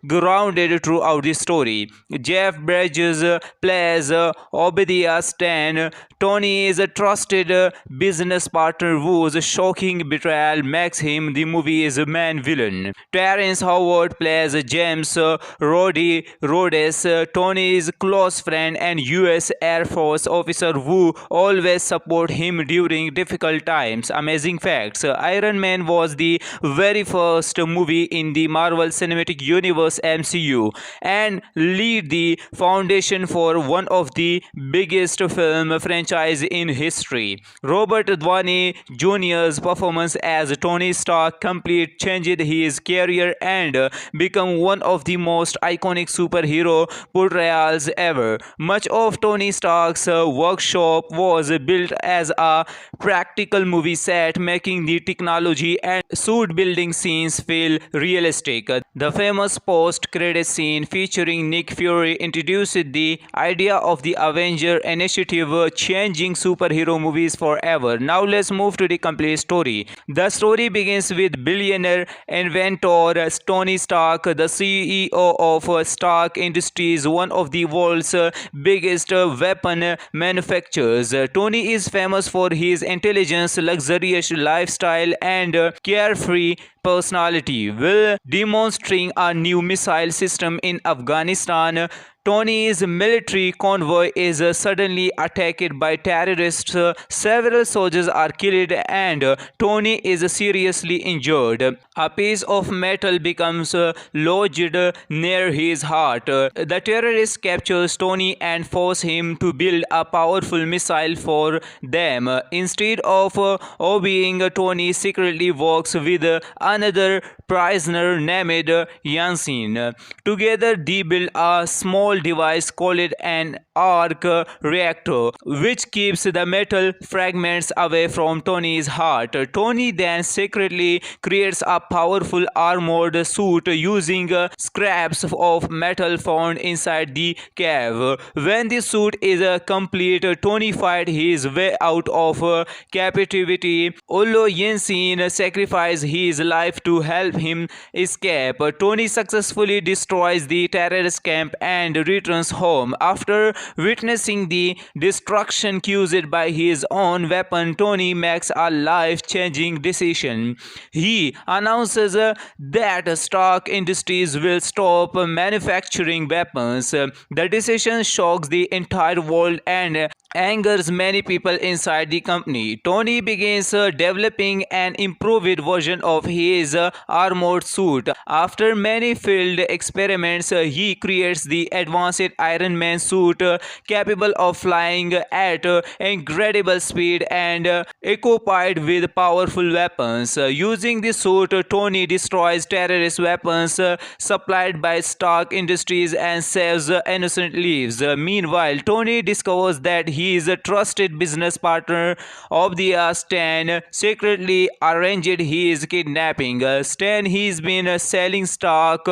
grounded throughout the story. Jeff Bridges plays Obadiah Stane, Tony's trusted business partner whose shocking betrayal makes him the movie's main villain. Terrence Howard plays James Rhodes, Tony's close friend and US Air Force officer who always support him during difficult times. Amazing facts: Iron Man was the very first movie in the Marvel Cinematic Universe (MCU) and laid the foundation for one of the biggest film franchise in history. Robert Downey Jr.'s performance as Tony Stark completely changed his career and became one of the most iconic superhero portrayals ever. Much of Tony Stark's workshop was built as a practical movie set, making the technology and suit building scenes feel realistic. The famous post-credit scene featuring Nick Fury introduced the idea of the Avenger Initiative, changing superhero movies forever. Now let's move to the complete story. The story begins with billionaire inventor Tony Stark, the CEO of Stark Industries, one of the world's biggest weapon manufacturers. Tony is famous for his intelligence, luxurious lifestyle, and carefree personality. While demonstrating a new missile system in Afghanistan, Tony's military convoy is suddenly attacked by terrorists. Several soldiers are killed and Tony is seriously injured. A piece of metal becomes lodged near his heart. The terrorists captures Tony and force him to build a powerful missile for them. Instead of obeying, Tony secretly works with another prisoner named Yansin. Together they build a small device called an arc reactor, which keeps the metal fragments away from Tony's heart. Tony then secretly creates a powerful armored suit using scraps of metal found inside the cave. When the suit is complete, Tony fights his way out of captivity, although Yansin sacrifices his life to help him escape. Tony successfully destroys the terrorist camp and returns home. After witnessing the destruction caused by his own weapon, Tony makes a life-changing decision. He announces that Stark Industries will stop manufacturing weapons. The decision shocks the entire world and angers many people inside the company. Tony begins developing an improved version of his armored suit. After many failed experiments, he creates the advanced Iron Man suit, capable of flying at incredible speed and equipped with powerful weapons. Using the suit, Tony destroys terrorist weapons supplied by Stark Industries and saves innocent lives. Meanwhile, Tony discovers that his trusted business partner of the Stan secretly arranged his kidnapping. Stan has been selling stock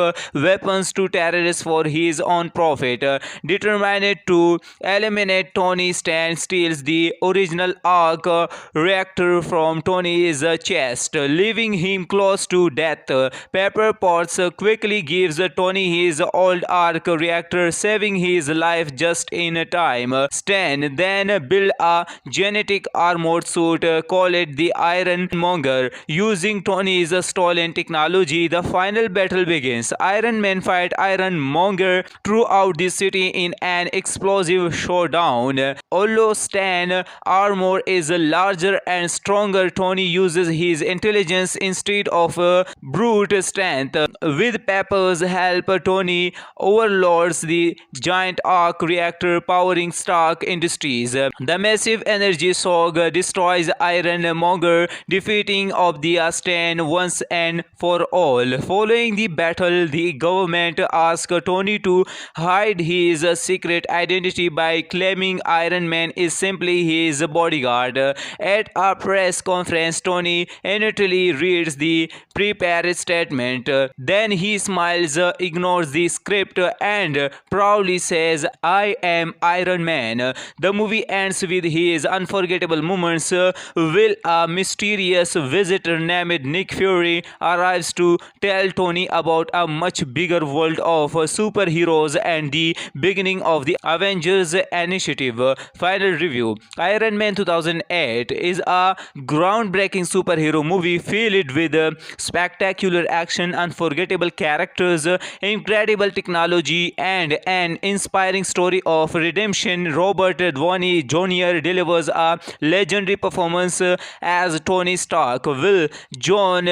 weapons to terrorists for his own profit. Determined to eliminate Tony, Stan steals the original arc reactor from Tony's chest, leaving him close to death. Pepper Potts quickly gives Tony his old arc reactor, saving his life just in time. Stan then builds a genetic armored suit, call it the Iron Monger, using Tony's stolen technology. The final battle begins. Iron Man fight Iron Monger throughout the city in an explosive showdown. Although Stan armor is larger and stronger, Tony uses his intelligence instead of brute strength. With Pepper's help, Tony overloads the giant arc reactor powering Stark Industries. The massive energy shock destroys Iron Monger, defeating of the Stan once and for all. Following the battle, the government asks Tony to hide his secret identity by claiming Iron Man is simply his bodyguard. At a press conference, Tony initially reads the prepared statement. Then he smiles, ignores the script, and proudly says, "I am Iron Man." The movie ends with his unforgettable moments. Will a mysterious visitor named Nick Fury arrives to tell Tony about a much bigger world of superheroes and the beginning of the Avengers Initiative. Final review. Iron Man 2008 is a groundbreaking superhero movie filled with spectacular action, unforgettable characters, incredible technology, and an inspiring story of redemption. Robert Downey Jr. delivers a legendary performance as Tony Stark. Will John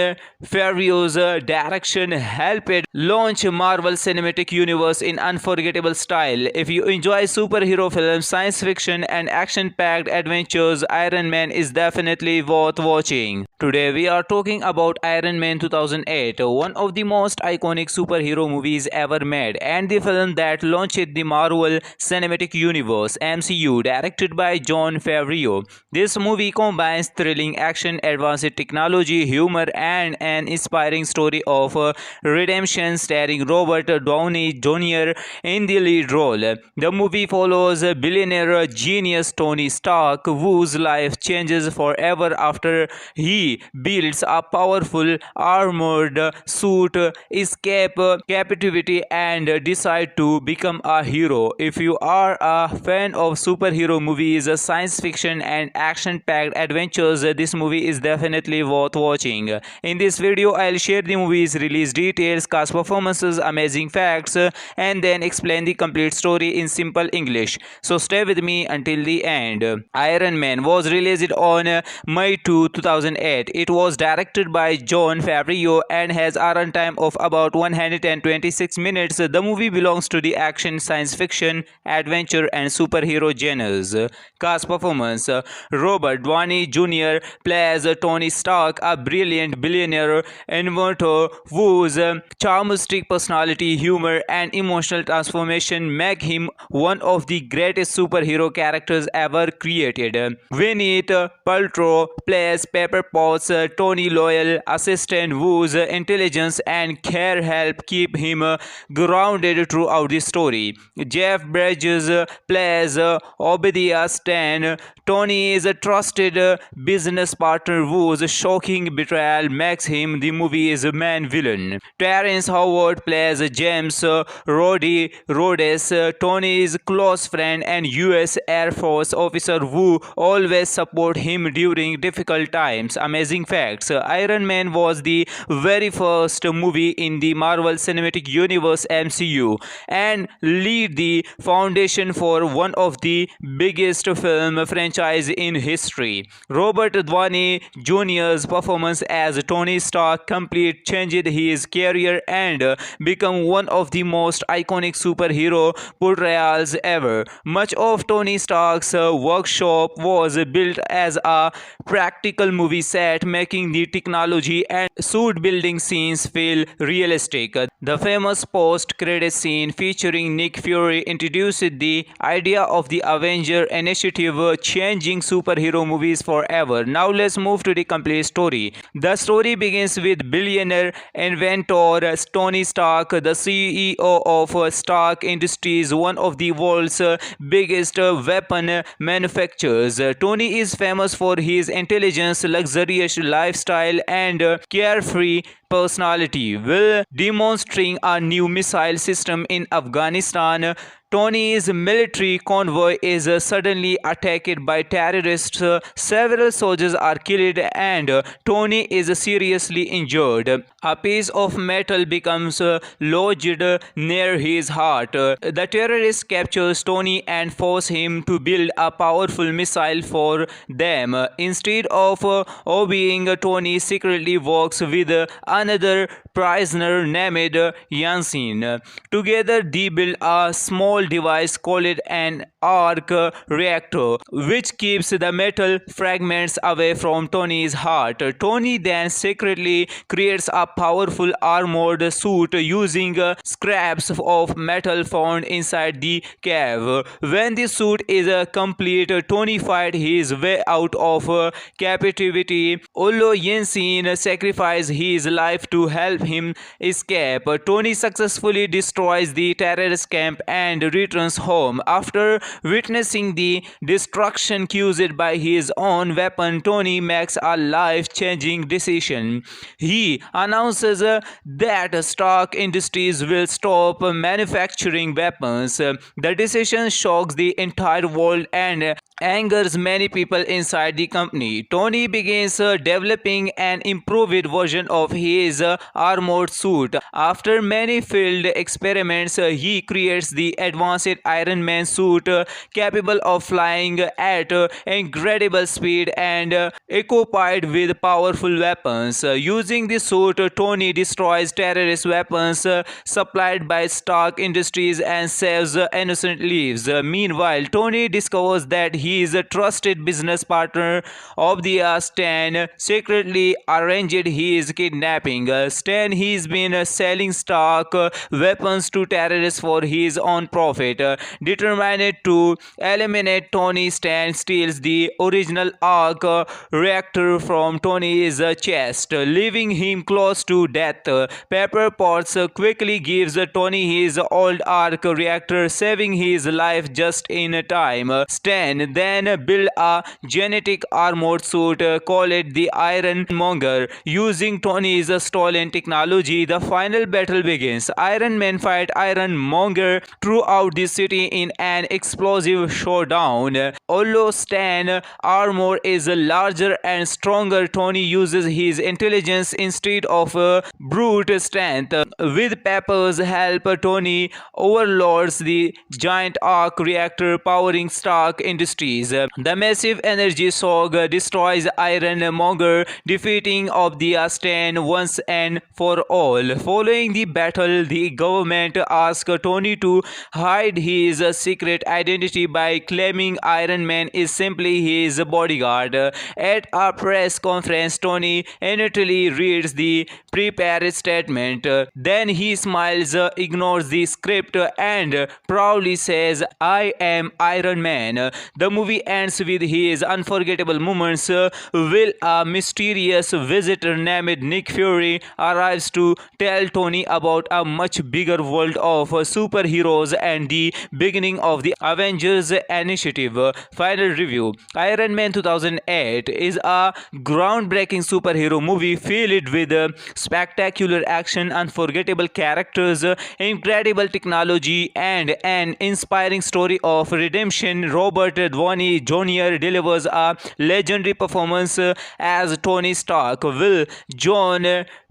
Favreau's direction helped launch Marvel Cinematic Universe in unforgettable style. If you enjoy superhero films, science fiction, and action-packed adventures, Iron Man is definitely worth watching. Today we are talking about Iron Man 2008, one of the most iconic superhero movies ever made, and the film that launched the Marvel Cinematic Universe (MCU), directed by Jon Favreau. This movie combines thrilling action, advanced technology, humor, and an inspiring story of redemption, starring Robert Downey Jr. in the lead role. The movie follows billionaire genius Tony Stark, whose life changes forever after he builds a powerful armored suit, escape captivity, and decide to become a hero. If you are a fan of superhero movies, science fiction, and action-packed adventures, this movie is definitely worth watching. In this video, I'll share the movie's release details, cast performances, amazing facts, and then explain the complete story in simple English. So stay with me until the end. Iron Man was released on May 2, 2008. It was directed by Jon Favreau and has a runtime of about 126 minutes. The movie belongs to the action, science fiction, adventure, and superhero genres. Cast performance. Robert Downey Jr. plays Tony Stark, a brilliant billionaire inventor whose charmistic personality, humor, and emotional transformation make him one of the greatest superhero characters ever created. Gwyneth Paltrow plays Pepper Potts, Tony loyal assistant whose intelligence and care help keep him grounded throughout the story. Jeff Bridges plays Obadiah Stane, Tony's trusted business partner whose shocking betrayal makes him the movie's main villain. Terrence Howard plays James Rhodes, Tony's close friend and US Air Force officer who always support him during difficult times. Amazing facts. Iron Man was the very first movie in the Marvel Cinematic Universe (MCU) and laid the foundation for one of the biggest film franchise in history. Robert Downey Jr.'s performance as Tony Stark completely changed his career and became one of the most iconic superhero portrayals ever. Much of Tony Stark's workshop was built as a practical movie set, making the technology and suit building scenes feel realistic. The famous post-credit scene featuring Nick Fury introduced the idea of the Avengers Avenger Initiative, changing superhero movies forever. Now let's move to the complete story. The story begins with billionaire inventor Tony Stark, the CEO of Stark Industries, one of the world's biggest weapon manufacturers. Tony is famous for his intelligence, luxurious lifestyle, and carefree personality. While demonstrating a new missile system in Afghanistan, Tony's military convoy is suddenly attacked by terrorists. Several soldiers are killed and Tony is seriously injured. A piece of metal becomes lodged near his heart. The terrorists capture Tony and force him to build a powerful missile for them. Instead of obeying, Tony secretly works with another prisoner named Yasin. Together they build a small device called an arc reactor, which keeps the metal fragments away from Tony's heart. Tony then secretly creates a powerful armored suit using scraps of metal found inside the cave. When the suit is complete, Tony fights his way out of captivity. Although Yasin sacrifices his life to help him escape, Tony successfully destroys the terrorist camp and returns home. After witnessing the destruction caused by his own weapon, Tony makes a life-changing decision. He announces that Stark Industries will stop manufacturing weapons. The decision shocks the entire world and angers many people inside the company. Tony begins developing an improved version of his armored suit. After many failed experiments, he creates the advanced Iron Man suit, capable of flying at incredible speed and equipped with powerful weapons. Using the suit, Tony destroys terrorist weapons supplied by Stark Industries and saves innocent lives. Meanwhile, Tony discovers that his trusted business partner of the Stan secretly arranged his kidnapping. Stan has been selling Stark weapons to terrorists for his own profit. Determined to eliminate Tony, Stan steals the original arc reactor from Tony's chest, leaving him close to death. Pepper Potts quickly gives Tony his old arc reactor, saving his life just in time. Stan then builds a genetic armored suit called the Iron Monger. Using Tony's stolen technology, the final battle begins. Iron Man fight Iron Monger throughout the city in an explosive showdown. Although Stan armor is larger and stronger, Tony uses his intelligence instead of brute strength. With Pepper's help, Tony overloads the giant arc reactor powering Stark Industries. The massive energy shock destroys Iron Monger, defeating of the Stan once and for all. Following the battle, the government asks Tony to hide his secret identity by claiming Iron Man is simply his bodyguard. At a press conference, Tony initially reads the prepared statement. Then he smiles, ignores the script, and proudly says, "I am Iron Man." The movie ends with his unforgettable moments. Will a mysterious visitor named Nick Fury arrives to tell Tony about a much bigger world of superheroes and the beginning of the Avengers Initiative. Final review. Iron Man 2008 is a groundbreaking superhero movie filled with spectacular action, unforgettable characters, incredible technology, and an inspiring story of redemption. Robert Downey Jr. delivers a legendary performance as Tony Stark. Will John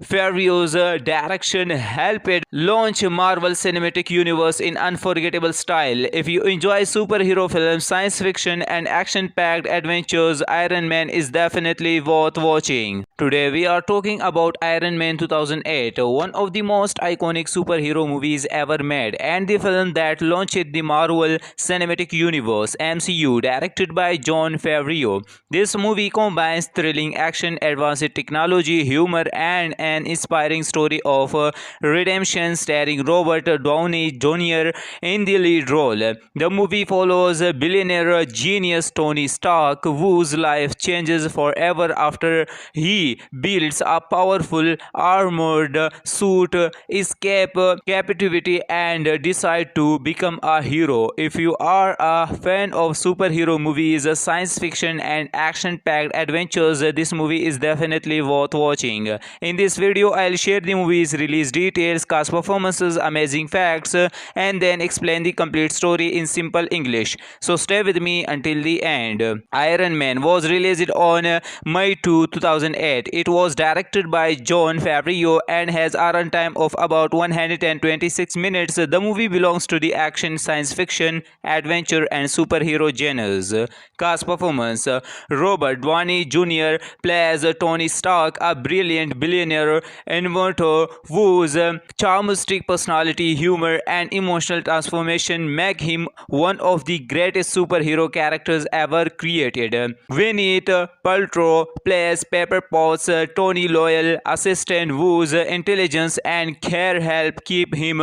Favreau's direction helped launch Marvel Cinematic Universe in unforgettable style. If you enjoy superhero films, science fiction, and action-packed adventures, Iron Man is definitely worth watching. Today we are talking about Iron Man 2008, one of the most iconic superhero movies ever made, and the film that launched the Marvel Cinematic Universe (MCU), directed by Jon Favreau. This movie combines thrilling action, advanced technology, humor, and an inspiring story of redemption starring Robert Downey Jr. in the lead role. The movie follows billionaire genius Tony Stark, whose life changes forever after he builds a powerful armored suit, escape captivity, and decide to become a hero. If you are a fan of superhero movies, science fiction, and action-packed adventures, this movie is definitely worth watching. In this video, I'll share the movie's release details, cast performances, amazing facts, and then explain the complete story in simple English. So stay with me until the end. Iron Man was released on May 2, 2008. It was directed by Jon Favreau and has a runtime of about 126 minutes. The movie belongs to the action, science fiction, adventure, and superhero genres. Cast performance: Robert Downey Jr. plays Tony Stark, a brilliant billionaire inventor whose charmistic personality, humor, and emotional transformation make him one of the greatest superhero characters ever created. Gwyneth Paltrow plays Pepper Potts, Tony Loyal assistant whose intelligence and care help keep him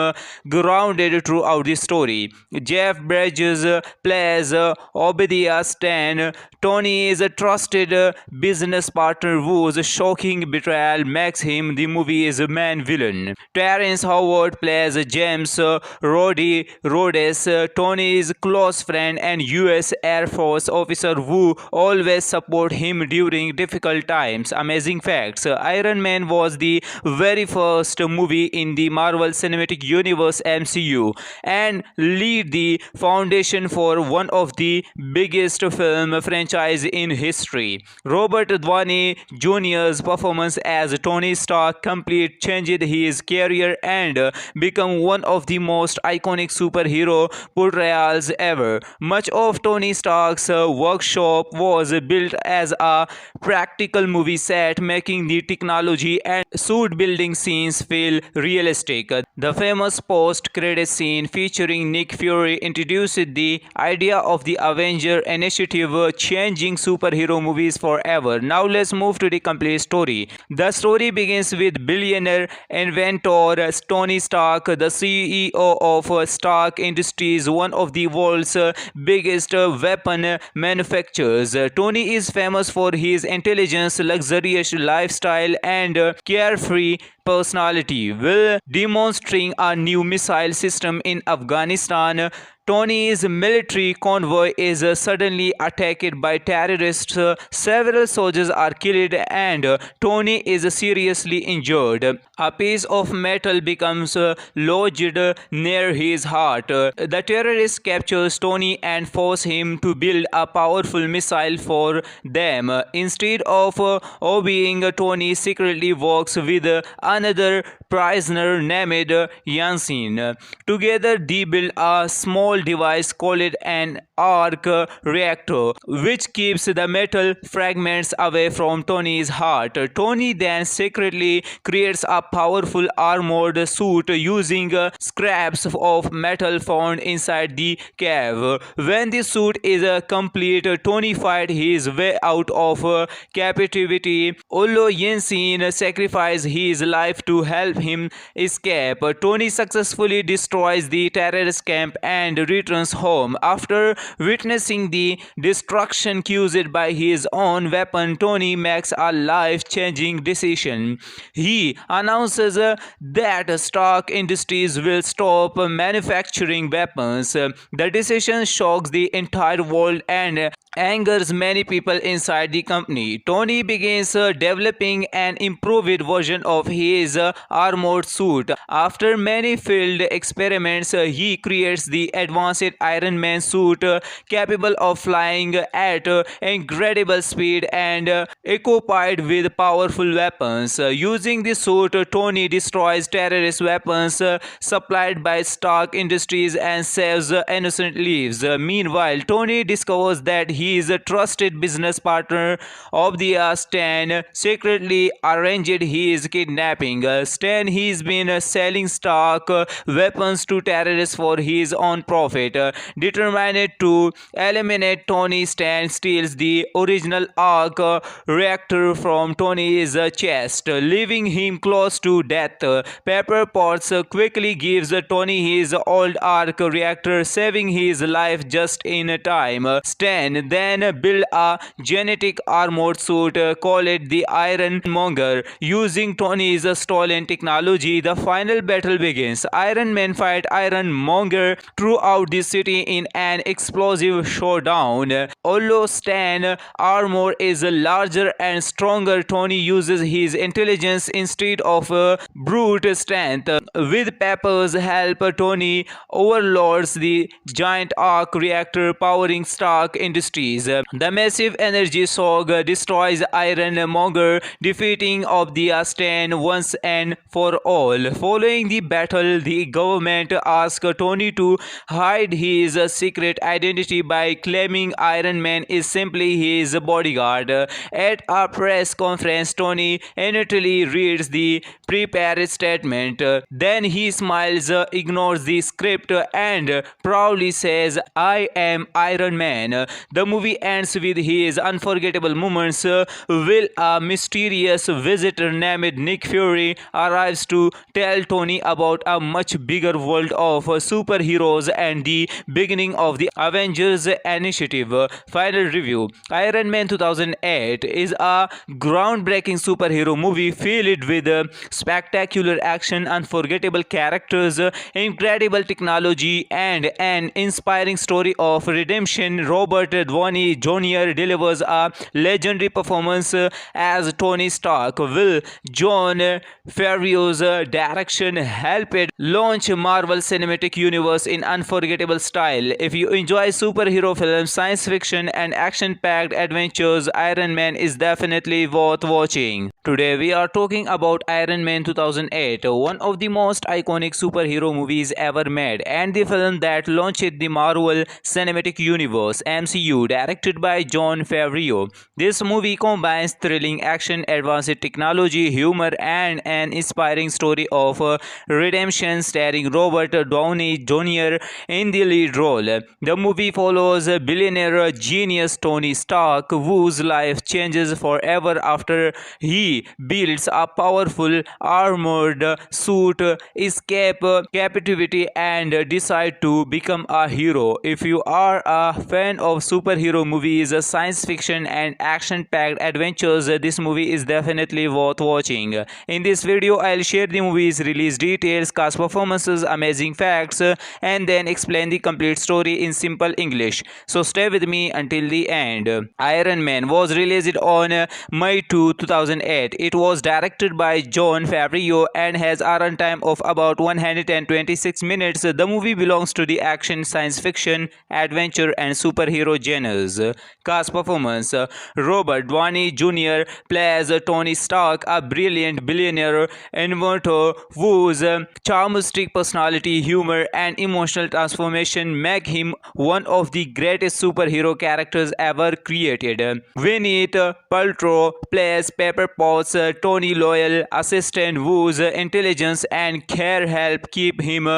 grounded throughout the story. Jeff Bridges plays Obadiah Stane, Tony's trusted business partner whose shocking betrayal makes him the movie's main villain. Terrence Howard plays James Rhodes, Tony's close friend and US Air Force officer who always support him during difficult times. Amazing facts: Iron Man was the very first movie in the Marvel Cinematic Universe MCU and laid the foundation for one of the biggest film franchise in history. Robert Downey Jr.'s performance as Tony Stark completely changed his career and became one of the most iconic superhero portrayals ever. Much of Tony Stark's workshop was built as a practical movie set, making the technology and suit building scenes feel realistic. The famous post-credit scene featuring Nick Fury introduced the idea of the Avenger Initiative, changing superhero movies forever. Now let's move to the complete story. The story begins with billionaire inventor Tony Stark, the CEO of Stark Industries, one of the world's biggest weapon manufacturers. Tony is famous for his intelligence, luxurious lifestyle, and carefree personality. While demonstrating a new missile system in Afghanistan, Tony's military convoy is suddenly attacked by terrorists. Several soldiers are killed and Tony is seriously injured. A piece of metal becomes lodged near his heart. The terrorists capture Tony and force him to build a powerful missile for them. Instead of obeying, Tony secretly works with another prisoner named Yassin. Together they build a small device called an arc reactor, which keeps the metal fragments away from Tony's heart. Tony then secretly creates a powerful armored suit using scraps of metal found inside the cave. When the suit is complete, Tony fights his way out of captivity, although Yassin sacrifices his life to help him escape. Tony successfully destroys the terrorist camp and returns home. After witnessing the destruction caused by his own weapon, Tony makes a life-changing decision. He announces that Stark Industries will stop manufacturing weapons. The decision shocks the entire world and angers many people inside the company. Tony begins developing an improved version of his armored suit. After many failed experiments, he creates the advanced Iron Man suit, capable of flying at incredible speed and equipped with powerful weapons. Using the suit, Tony destroys terrorist weapons supplied by Stark Industries and saves innocent lives. Meanwhile, Tony discovers that his trusted business partner Obadiah Stane secretly arranged his kidnapping. Stane when he's been selling stock weapons to terrorists for his own profit. Determined to eliminate Tony, Stan steals the original arc reactor from Tony's chest, leaving him close to death. Pepper Potts quickly gives Tony his old arc reactor, saving his life just in time. Stan then built a genetic armored suit, call it the Iron Monger, using Tony's stolen technology. The final battle begins. Iron Man fight Iron Monger throughout the city in an explosive showdown. Although Stan armor is larger and stronger, Tony uses his intelligence instead of brute strength. With Pepper's help, Tony overloads the giant arc reactor powering Stark Industries. The massive energy shock destroys Iron Monger, defeating Obadiah Stane once and for all. Following the battle, the government asks Tony to hide his secret identity by claiming Iron Man is simply his bodyguard. At a press conference, Tony immediately reads the prepared statement. Then he smiles, ignores the script, and proudly says, "I am Iron Man." The movie ends with his unforgettable moments. Will a mysterious visitor named Nick Fury arrives to tell Tony about a much bigger world of superheroes and the beginning of the Avengers Initiative. Final review. Iron Man 2008 is a groundbreaking superhero movie filled with spectacular action, unforgettable characters, incredible technology, and an inspiring story of redemption. Robert Downey Jr. delivers a legendary performance as Tony Stark. Will John Favreau's direction helped launch Marvel Cinematic Universe in unforgettable style. If you enjoy superhero films, science fiction, and action-packed adventures, Iron Man is definitely worth watching. Today we are talking about Iron Man 2008, one of the most iconic superhero movies ever made, and the film that launched the Marvel Cinematic Universe (MCU), directed by Jon Favreau. This movie combines thrilling action, advanced technology, humor, and an inspiring story of redemption, starring Robert Downey Jr. in the lead role. The movie follows billionaire genius Tony Stark, whose life changes forever after he builds a powerful armored suit, escape captivity, and decide to become a hero. If you are a fan of superhero movies, science fiction, and action-packed adventures, this movie is definitely worth watching. In this video, I'll share the movie's release details, cast performances, amazing facts, and then explain the complete story in simple English. So stay with me until the end. Iron Man was released on May 2, 2008. It was directed by Jon Favreau and has a runtime of about 126 minutes. The movie belongs to the action, science fiction, adventure, and superhero genres. Cast performance. Robert Downey Jr. plays Tony Stark, a brilliant billionaire inventor whose charmistic personality, humor, and emotional transformation make him one of the greatest superhero characters ever created. Gwyneth Paltrow plays Pepper Potts, Tony loyal assistant whose intelligence and care help keep him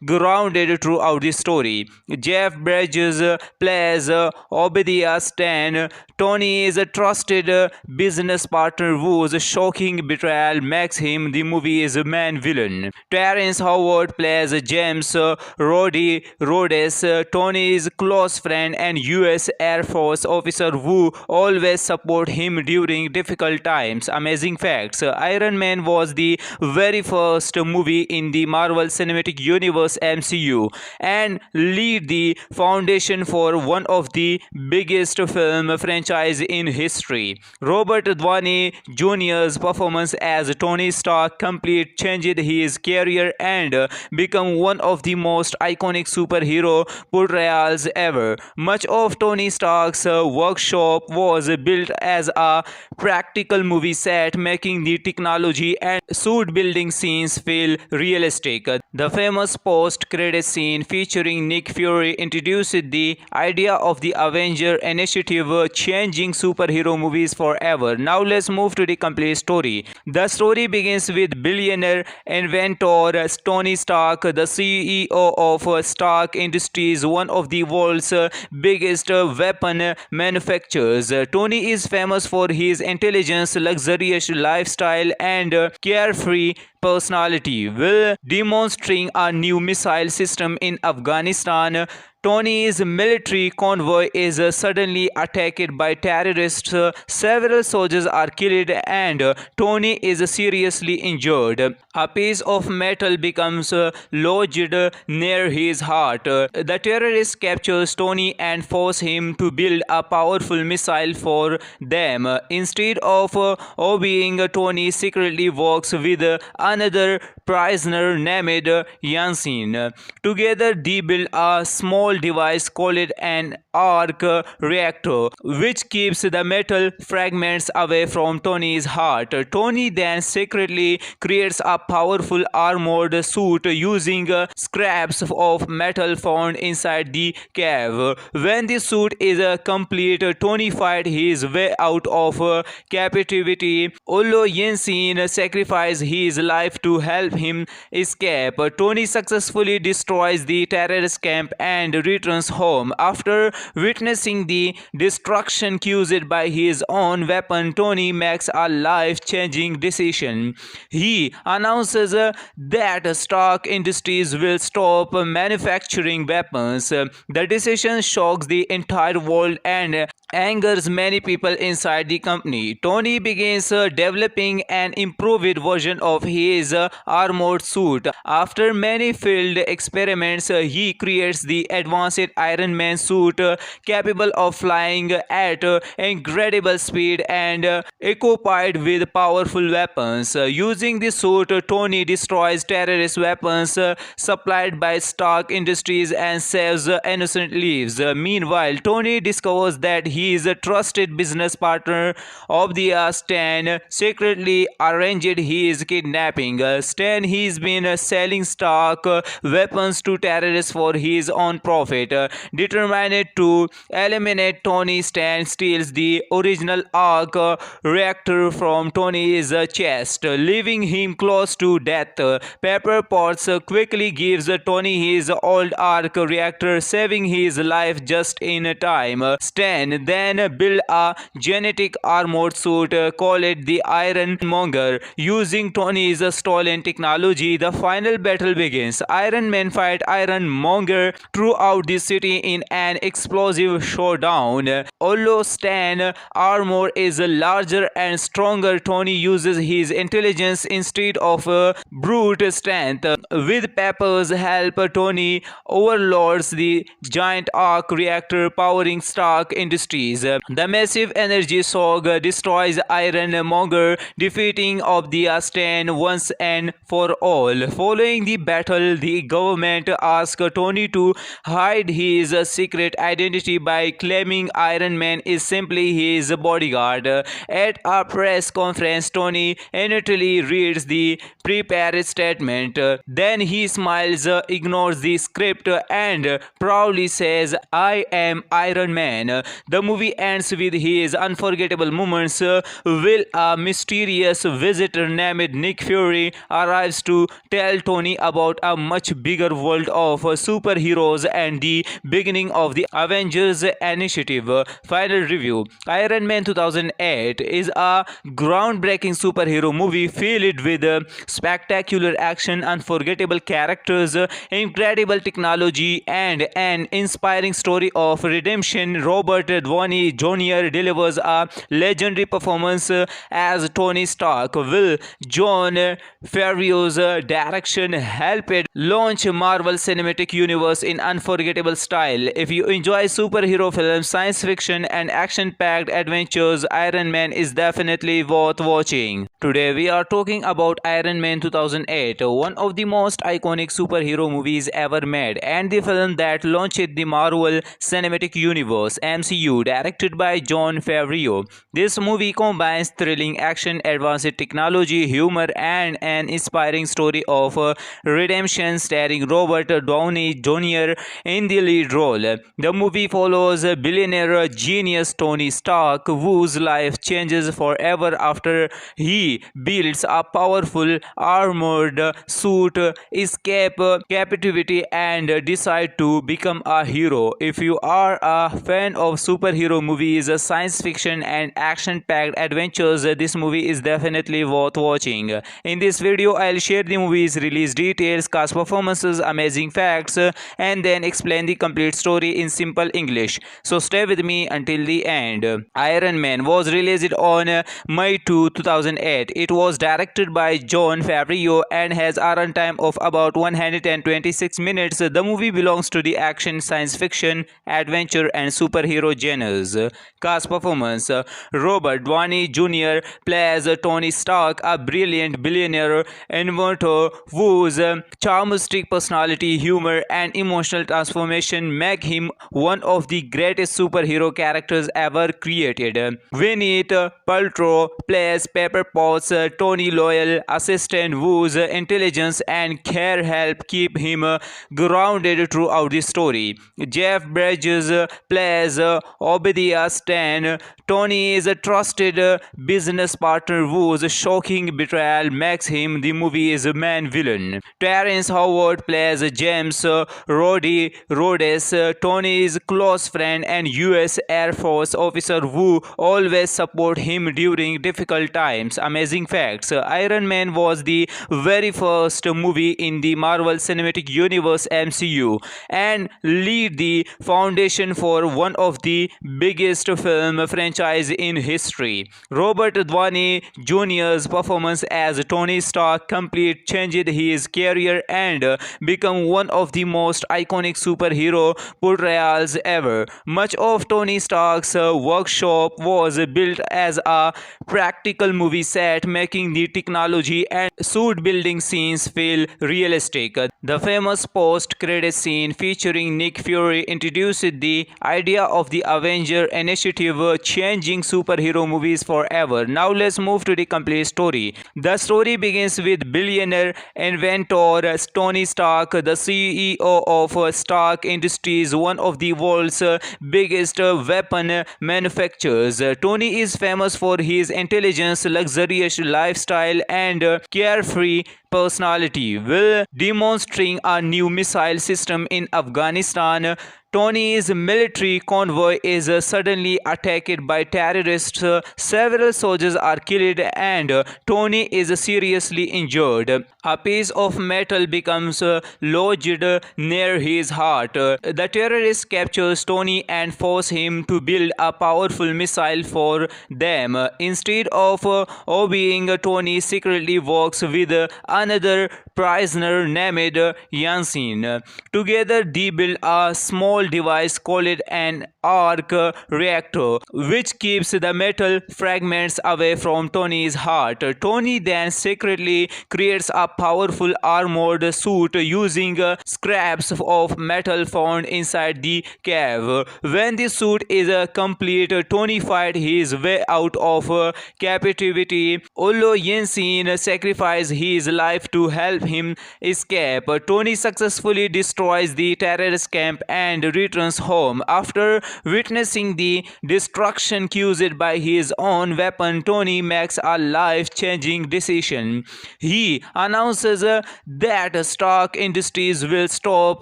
grounded throughout the story. Jeff Bridges plays Obadiah Stane, Tony's trusted business partner whose shocking betrayal makes him the movie's main villain. Terrence Howard plays James Rhodes, Tony's close friend and US Air Force officer who always support him during difficult times. Amazing facts. Iron Man was the very first movie in the Marvel Cinematic Universe (MCU) and laid the foundation for one of the biggest film franchise in history. Robert Downey Jr.'s performance as Tony Stark completely changed his career and became one of the most iconic superhero portrayals ever. Much of Tony Stark's workshop was built as a practical movie set, making the technology and suit building scenes feel realistic. The famous post-credit scene featuring Nick Fury introduced the idea of the Avenger Initiative, changing superhero movies forever. Now let's move to the complete story. The story begins with with billionaire inventor Tony Stark, the CEO of Stark Industries, one of the world's biggest weapon manufacturers. Tony is famous for his intelligence, luxurious lifestyle, and carefree personality. While demonstrating a new missile system in Afghanistan, Tony's military convoy is suddenly attacked by terrorists. Several soldiers are killed and Tony is seriously injured. A piece of metal becomes lodged near his heart. The terrorists capture Tony and force him to build a powerful missile for them. Instead of obeying, Tony secretly works with another prisoner named Yansin. Together they build a small device called an arc reactor, which keeps the metal fragments away from Tony's heart. Tony then secretly creates a powerful armored suit using scraps of metal found inside the cave. When the suit is complete, Tony fights his way out of captivity. Although Yansin sacrifices his life to help him escape, Tony successfully destroys the terrorist camp and returns home. After witnessing the destruction caused by his own weapon, Tony makes a life-changing decision. He announces that Stark Industries will stop manufacturing weapons. The decision shocks the entire world and angers many people inside the company. Tony begins developing an improved version of his armored suit. After many failed experiments, he creates the advanced Iron Man suit, capable of flying at incredible speed and equipped with powerful weapons. Using the suit, Tony destroys terrorist weapons supplied by Stark Industries and saves innocent lives. Meanwhile, Tony discovers that his trusted business partner of the Stan secretly arranged his kidnapping. Stan has been selling Stark weapons to terrorists for his own profit. Determined to eliminate Tony, Stan steals the original arc reactor from Tony's chest, leaving him close to death. Pepper Potts quickly gives Tony his old arc reactor, saving his life just in time. Stan then builds a genetic armored suit called the Iron Monger. Using Tony's stolen technology, the final battle begins. Iron Man fight Iron Monger throughout the city in an explosive showdown. Although Stan armor is larger and stronger, Tony uses his intelligence instead of brute strength. With Pepper's help, Tony overloads the giant arc reactor powering Stark Industries. The massive energy shock destroys Iron Monger, defeating of the Stan once and for all. Following the battle, the government asks Tony to hide his secret identity by claiming Iron Man is simply his bodyguard. At a press conference, Tony initially reads the prepared statement. Then he smiles, ignores the script, and proudly says, "I am Iron Man." The movie ends with his unforgettable moments. Will a mysterious visitor named Nick Fury arrives to tell Tony about a much bigger world of superheroes and the beginning of the Avengers Initiative. Final review: Iron Man 2008 is a groundbreaking superhero movie filled with spectacular action, unforgettable characters, incredible technology, and an inspiring story of redemption. Robert Downey Jr. delivers a legendary performance as Tony Stark. Will John Favreau's direction helped launch Marvel Cinematic Universe in unforgettable style. If you enjoy superhero films, science fiction, and action-packed adventures, Iron Man is definitely worth watching. Today we are talking about Iron Man 2008, one of the most iconic superhero movies ever made, and the film that launched the Marvel Cinematic Universe (MCU), MCU, directed by Jon Favreau. This movie combines thrilling action, advanced technology, humor, and an inspiring story of redemption starring Robert Downey Jr. in the lead role. The movie follows billionaire genius Tony Stark, whose life changes forever after he builds a powerful armored suit, escape captivity, and decide to become a hero. If you are a fan of superhero movies, science fiction, and action-packed adventures, this movie is definitely worth watching. In this video, I'll share the movie's release details, cast performances, amazing facts, and then explain the complete story in simple English. So stay with me until the end. Iron Man was released on May 2, 2008. It was directed by Jon Favreau and has a runtime of about 126 minutes. The movie belongs to the action, science fiction, adventure, and superhero genres. Cast performance: Robert Downey Jr. plays Tony Stark, a brilliant billionaire inventor whose charmistic personality, humor, and emotional transformation make him one of the greatest superhero characters ever created. Gwyneth Paltrow plays Pepper Potts, Tony Loyal assistant whose intelligence and care help keep him grounded throughout the story. Jeff Bridges plays Obadiah Stane, Tony's trusted business partner whose shocking betrayal makes him the movie's main villain. Terrence Howard plays James Rhodes, Tony's close friend and US Air Force officer who always support him during difficult times. Amazing facts: Iron Man was the very first movie in the Marvel Cinematic Universe MCU and laid the foundation for one of the biggest film franchise in history. Robert Downey Jr.'s performance as Tony Stark completely changed his career and became one of the most iconic superhero portrayals ever. Much of Tony Stark's workshop was built as a practical movie set, making the technology and suit building scenes feel realistic. The famous post-credit scene featuring Nick Fury introduced the idea of the Avenger Initiative, changing superhero movies forever. Now let's move to the complete story. The story begins with billionaire inventor Tony Stark, the CEO of Stark Industries, one of the world's biggest weapon manufacturers. Tony is famous for his intelligence, luxurious lifestyle, and carefree personality. While demonstrating a new missile system in Afghanistan, Tony's military convoy is suddenly attacked by terrorists. Several soldiers are killed and Tony is seriously injured. A piece of metal becomes lodged near his heart. The terrorists capture Tony and force him to build a powerful missile for them. Instead of obeying, Tony secretly works with another prisoner named Yansin. Together they build a small device called an arc reactor, which keeps the metal fragments away from Tony's heart. Tony then secretly creates a powerful armored suit using scraps of metal found inside the cave. When the suit is complete, Tony fights his way out of captivity, although Yansin sacrifices his life to help him escape. Tony successfully destroys the terrorist camp and returns home. After witnessing the destruction caused by his own weapon, Tony makes a life-changing decision. He announces that Stark Industries will stop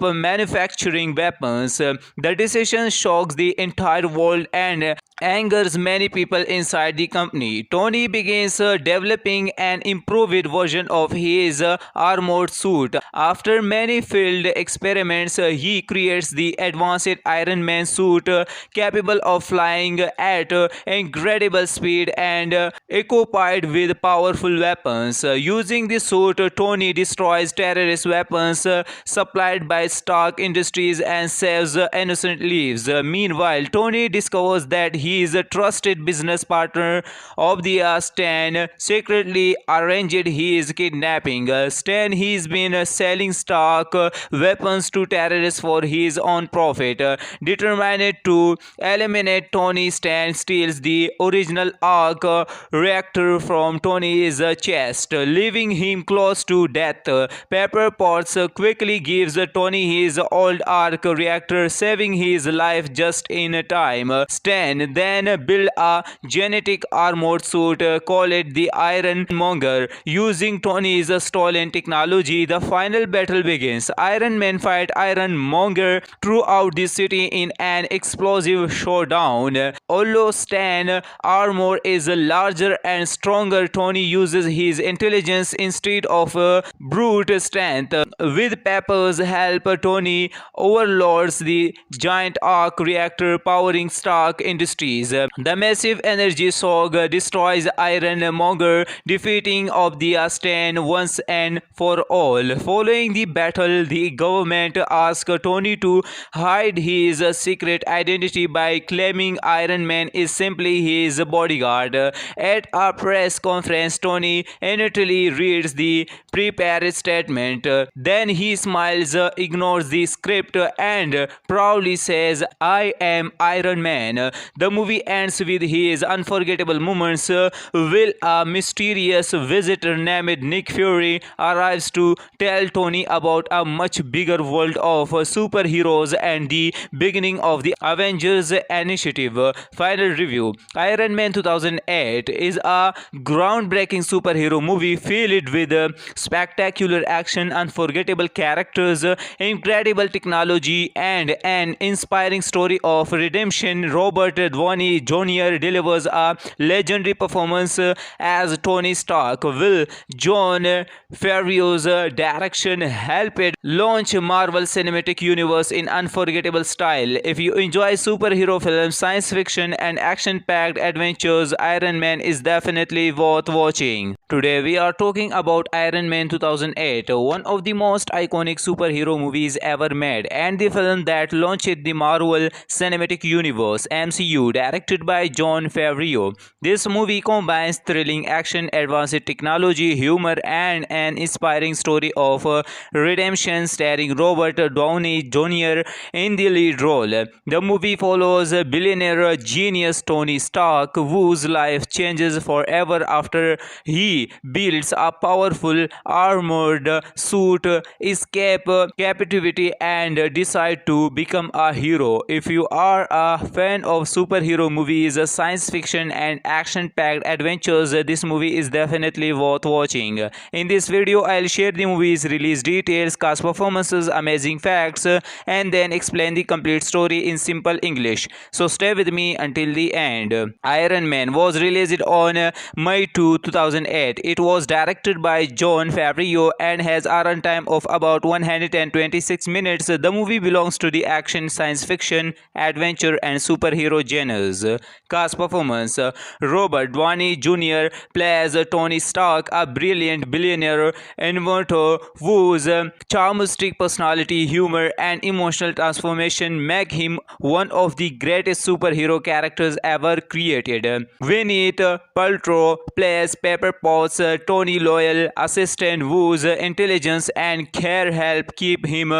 manufacturing weapons. The decision shocks the entire world and angers many people inside the company. Tony begins developing an improved version of his armored suit. After many failed experiments, he creates the advanced Iron Man suit, capable of flying at incredible speed and equipped with powerful weapons. Using the suit, Tony destroys terrorist weapons supplied by Stark Industries and saves innocent lives. Meanwhile, Tony discovers that his trusted business partner Obadiah Stane secretly arranged his kidnapping. Stane has been selling Stark weapons to terrorists for his own profit. profit. Determined to eliminate Tony, Stan steals the original arc reactor from Tony's chest, leaving him close to death. Pepper Potts quickly gives Tony his old arc reactor, saving his life just in time. Stan then builds a genetic armored suit, call it the Iron Monger, using Tony's stolen technology. The final battle begins. Iron Man fight Iron Monger throughout the city in an explosive showdown. Although Stan armor is larger and stronger, Tony uses his intelligence instead of brute strength. With Pepper's help, Tony overloads the giant arc reactor powering Stark Industries. The massive energy shock destroys Iron Monger, defeating Obadiah Stane once and for all. Following the battle, the government asks Tony to hide his secret identity by claiming Iron Man is simply his bodyguard. At a press conference, Tony immediately reads the prepared statement. Then he smiles, ignores the script, and proudly says, "I am Iron Man." The movie ends with his unforgettable moments. Will a mysterious visitor named Nick Fury arrives to tell Tony about a much bigger world of superheroes and the beginning of the Avengers Initiative. Final review. Iron Man 2008 is a groundbreaking superhero movie filled with spectacular action, unforgettable characters, incredible technology, and an inspiring story of redemption. Robert Downey Jr. delivers a legendary performance as Tony Stark. Will John Favreau's direction helped launch Marvel Cinematic Universe in unforgettable style. If you enjoy superhero films, science fiction, and action-packed adventures, Iron Man is definitely worth watching. Today we are talking about Iron Man 2008, one of the most iconic superhero movies ever made, and the film that launched the Marvel Cinematic Universe (MCU), directed by Jon Favreau. This movie combines thrilling action, advanced technology, humor, and an inspiring story of redemption, starring Robert Downey Jr. in the lead role. The movie follows billionaire genius Tony Stark, whose life changes forever after he builds a powerful armored suit, escape captivity, and decide to become a hero. If you are a fan of superhero movies, science fiction, and action-packed adventures, this movie is definitely worth watching. In this video, I'll share the movie's release details, cast performances, amazing facts, and then explain the complete story in simple English. So stay with me until the end. Iron Man was released on May 2, 2008. It was directed by Jon Favreau and has a runtime of about 126 minutes. The movie belongs to the action, science fiction, adventure, and superhero genres. Cast performance. Robert Downey Jr. plays Tony Stark, a brilliant billionaire inventor whose charmistic personality, humor, and emotional transformation make him one of the greatest superhero characters ever created. Gwyneth Paltrow plays Pepper Potts, Tony loyal assistant whose intelligence and care help keep him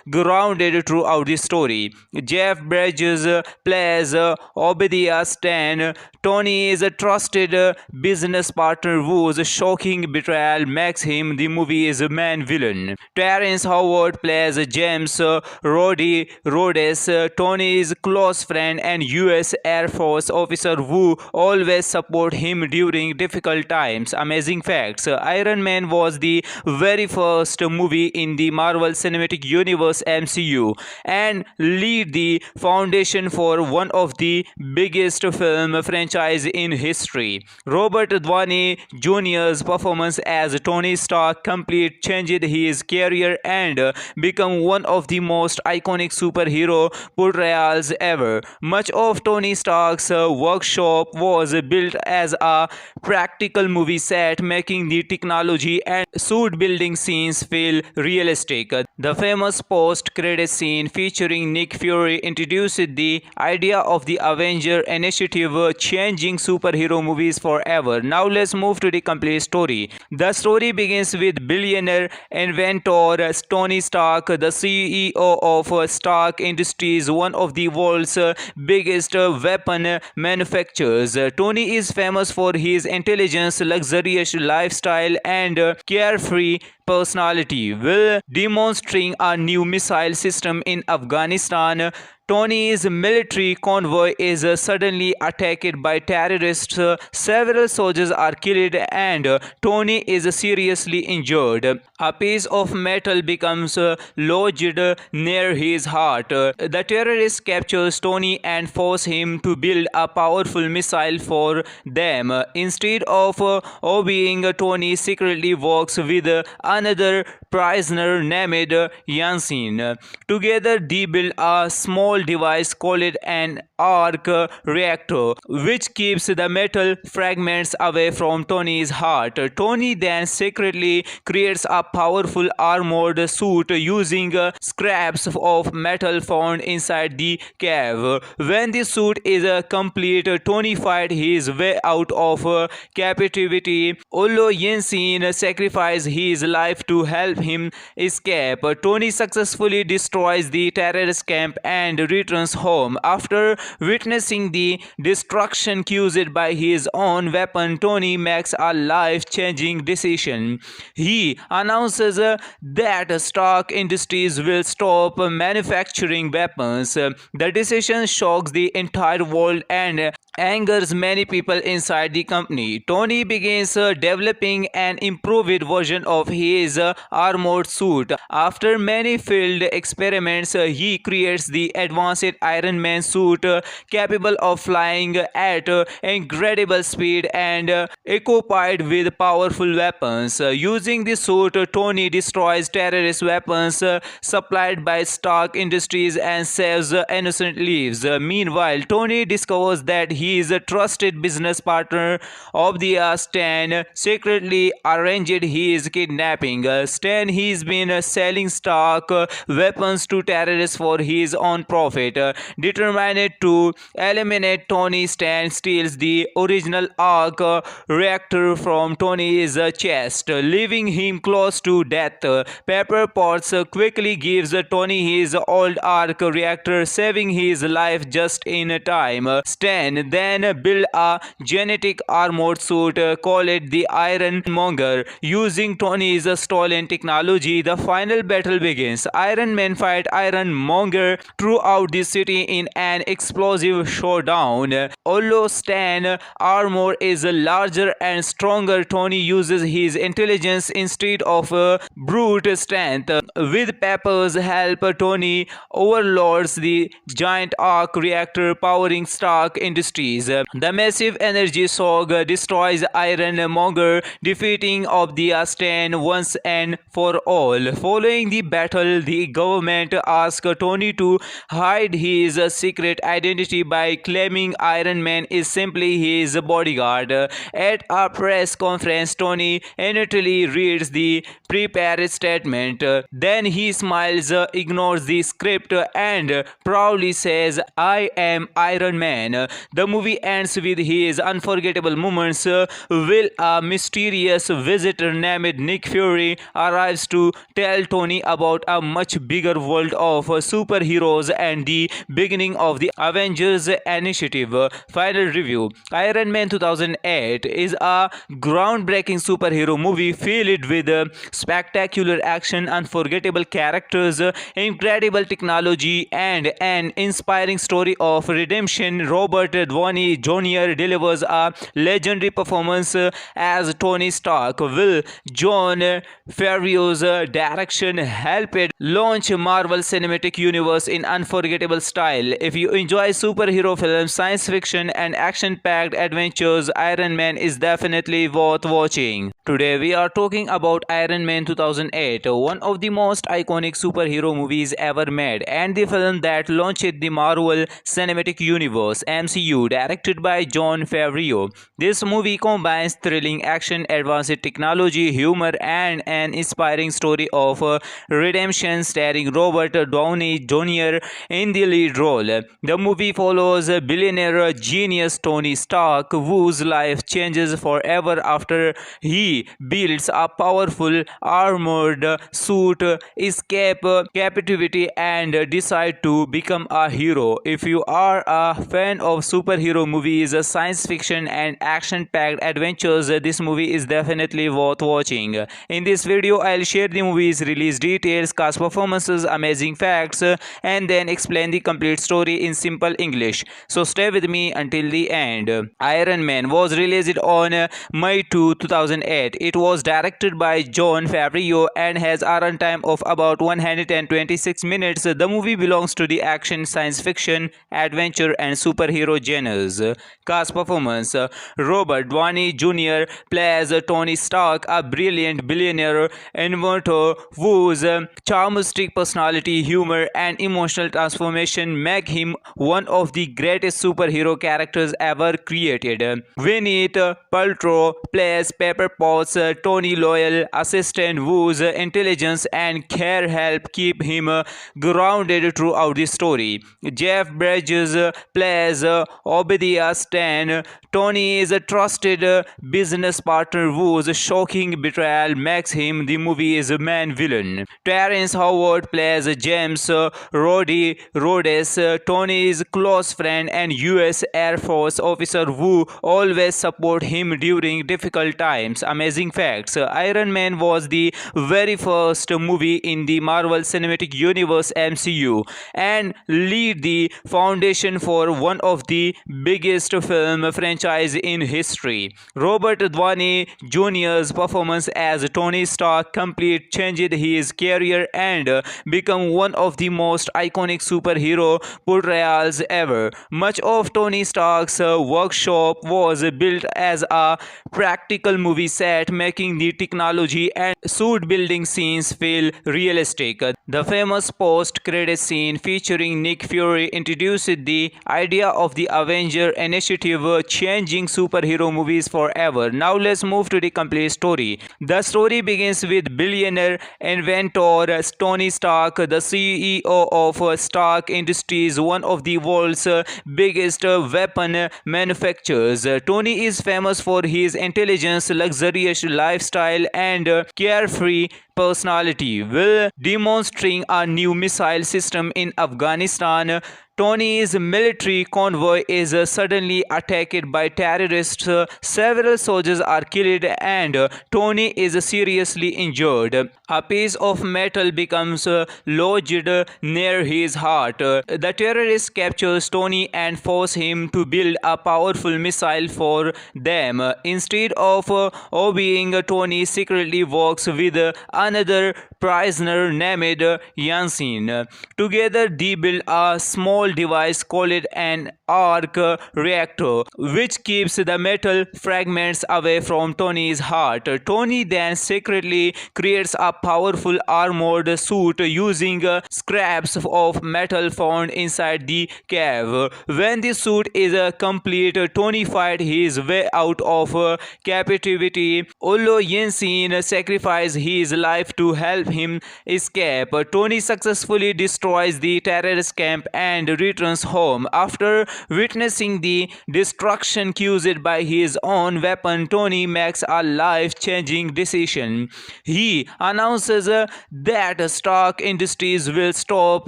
grounded throughout the story. Jeff Bridges plays Obadiah Stane, Tony's trusted business partner whose shocking betrayal makes him the movie's main villain. Terrence Howard plays James Rhodes, Tony's close friend and US Air Force officer who always support him during difficult times. Amazing facts. Iron Man was the very first movie in the Marvel Cinematic Universe (MCU) and laid the foundation for one of the biggest film franchise in history. Robert Downey Jr.'s performance as Tony Stark completely changed his career and became one of the most iconic superhero portrayals ever. Much of Tony Stark's workshop was built as a practical movie set set, making the technology and suit building scenes feel realistic. The famous post-credit scene featuring Nick Fury introduced the idea of the Avenger Initiative, changing superhero movies forever. Now let's move to the complete story. The story begins with billionaire inventor Tony Stark, the CEO of Stark Industries, one of the world's biggest weapon manufacturers. Tony is famous for his intelligence, luxurious lifestyle, and carefree personality. While demonstrating a new missile system in Afghanistan, Tony's military convoy is suddenly attacked by terrorists. Several soldiers are killed and Tony is seriously injured. A piece of metal becomes lodged near his heart. The terrorists capture Tony and force him to build a powerful missile for them. Instead of obeying, Tony secretly works with another prisoner named Yansin. Together they build a small device called an arc reactor, which keeps the metal fragments away from Tony's heart. Tony then secretly creates a powerful armored suit using scraps of metal found inside the cave. When the suit is complete, Tony fights his way out of captivity. Although Yansin sacrifices his life to help him escape, Tony successfully destroys the terrorist camp and returns home. After witnessing the destruction caused by his own weapon, Tony makes a life-changing decision. He announces that Stark Industries will stop manufacturing weapons. The decision shocks the entire world and angers many people inside the company. Tony begins developing an improved version of his armored suit. After many failed experiments, he creates the advanced Iron Man suit, capable of flying at incredible speed and equipped with powerful weapons. Using the suit, Tony destroys terrorist weapons supplied by Stark Industries and saves innocent lives. Meanwhile, Tony discovers that his trusted business partner of the Stan secretly arranged his kidnapping. Stan has been selling Stark weapons to terrorists for his own profit. Determined to eliminate Tony, Stan steals the original arc reactor from Tony's chest, leaving him close to death. Pepper Potts quickly gives Tony his old arc reactor, saving his life just in time. Stan then built a genetic armored suit called the Iron Monger. Using Tony's stolen technology, the final battle begins. Iron Man fight Iron Monger throughout the city in an explosive showdown. Although Stan armor is larger and stronger, Tony uses his intelligence instead of brute strength. With Pepper's help, Tony overloads the giant arc reactor powering Stark Industries. The massive energy shock destroys Iron Monger, defeating of the Stan once and for all. Following the battle, the government asks Tony to hide his secret identity by claiming Iron Man is simply his bodyguard. At a press conference, Tony immediately reads the prepared statement. Then he smiles, ignores the script, and proudly says, "I am Iron Man." The movie ends with his unforgettable moments. Will a mysterious visitor named Nick Fury arrives to tell Tony about a much bigger world of superheroes and the beginning of the Avengers Initiative. Final review. Iron Man 2008 is a groundbreaking superhero movie filled with spectacular action, unforgettable characters, incredible technology, and an inspiring story of redemption. Robert Downey Jr. delivers a legendary performance as Tony Stark. Will John Favreau's direction helped launch Marvel Cinematic Universe in unforgettable style. If you enjoy superhero films, science fiction, and action-packed adventures, Iron Man is definitely worth watching. Today we are talking about Iron Man 2008, one of the most iconic superhero movies ever made, and the film that launched the Marvel Cinematic Universe (MCU), directed by Jon Favreau. This movie combines thrilling action, advanced technology, humor, and an inspiring story of redemption, starring Robert Downey Jr. in the lead role. The movie follows billionaire genius Tony Stark, whose life changes forever after he builds a powerful armored suit, escape captivity, and decide to become a hero. If you are a fan of superhero movies, science fiction, and action-packed adventures, this movie is definitely worth watching. In this video, I'll share the movie's release details, cast performances, amazing facts, and then explain the complete story in simple English. So stay with me until the end. Iron Man was released on May 2, 2008. It was directed by Jon Favreau and has a runtime of about 126 minutes. The movie belongs to the action, science fiction, adventure, and superhero genres. Cast performance: Robert Downey Jr. plays Tony Stark, a brilliant billionaire inventor whose charmistic personality, humor, and emotional transformation make him one of the greatest superhero characters ever created. Gwyneth Paltrow plays Pepper Potts, Tony Loyal assistant whose intelligence and care help keep him grounded throughout the story. Jeff Bridges plays Obadiah Stane, Tony's trusted business partner whose shocking betrayal makes him the movie's main villain. Terrence Howard plays James Rhodes, Tony's close friend and US Air Force officer who always support him during difficult times. Amazing facts: Iron Man was the very first movie in the Marvel Cinematic Universe (MCU) and laid the foundation for one of the biggest film franchise in history. Robert Downey Jr.'s performance as Tony Stark completely changed his career and became one of the most iconic superhero portrayals ever. Much of Tony Stark's workshop was built as a practical movie set, making the technology and suit building scenes feel realistic. The famous post-credit scene featuring Nick Fury introduced the idea of the Avenger Initiative, changing superhero movies forever. Now let's move to the complete story. The story begins with billionaire inventor Tony Stark, the CEO of Stark Industries, one of the world's biggest weapon manufacturers. Tony is famous for his intelligence, luxurious lifestyle, and carefree personality. While demonstrating a new missile system in Afghanistan, Tony's military convoy is suddenly attacked by terrorists. Several soldiers are killed and Tony is seriously injured. A piece of metal becomes lodged near his heart. The terrorists captures Tony and force him to build a powerful missile for them. Instead of obeying, Tony secretly works with another prisoner named Yansin. Together they build a small device called an arc reactor, which keeps the metal fragments away from Tony's heart. Tony then secretly creates a powerful armored suit using scraps of metal found inside the cave. When the suit is complete, Tony fights his way out of captivity. Although Yansin sacrifices his life to help him escape, Tony successfully destroys the terrorist camp and returns home. After witnessing the destruction caused by his own weapon, Tony makes a life-changing decision. He announces that Stark Industries will stop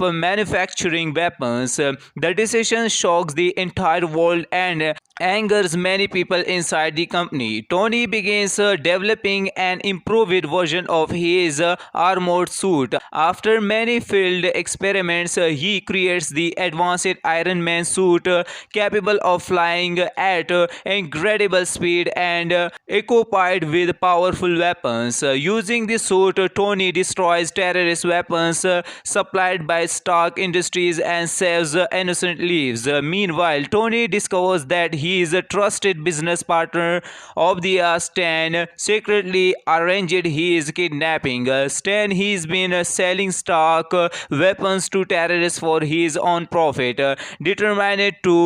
manufacturing weapons. The decision shocks the entire world and angers many people inside the company. Tony begins developing an improved version of his armored suit. After many failed experiments, he creates the advanced Iron Man suit, capable of flying at incredible speed and equipped with powerful weapons. Using the suit, Tony destroys terrorist weapons supplied by Stark Industries and saves innocent lives. Meanwhile, Tony discovers that he his trusted business partner of the Stan secretly arranged his kidnapping. Stan has been selling stock weapons to terrorists for his own profit. Determined to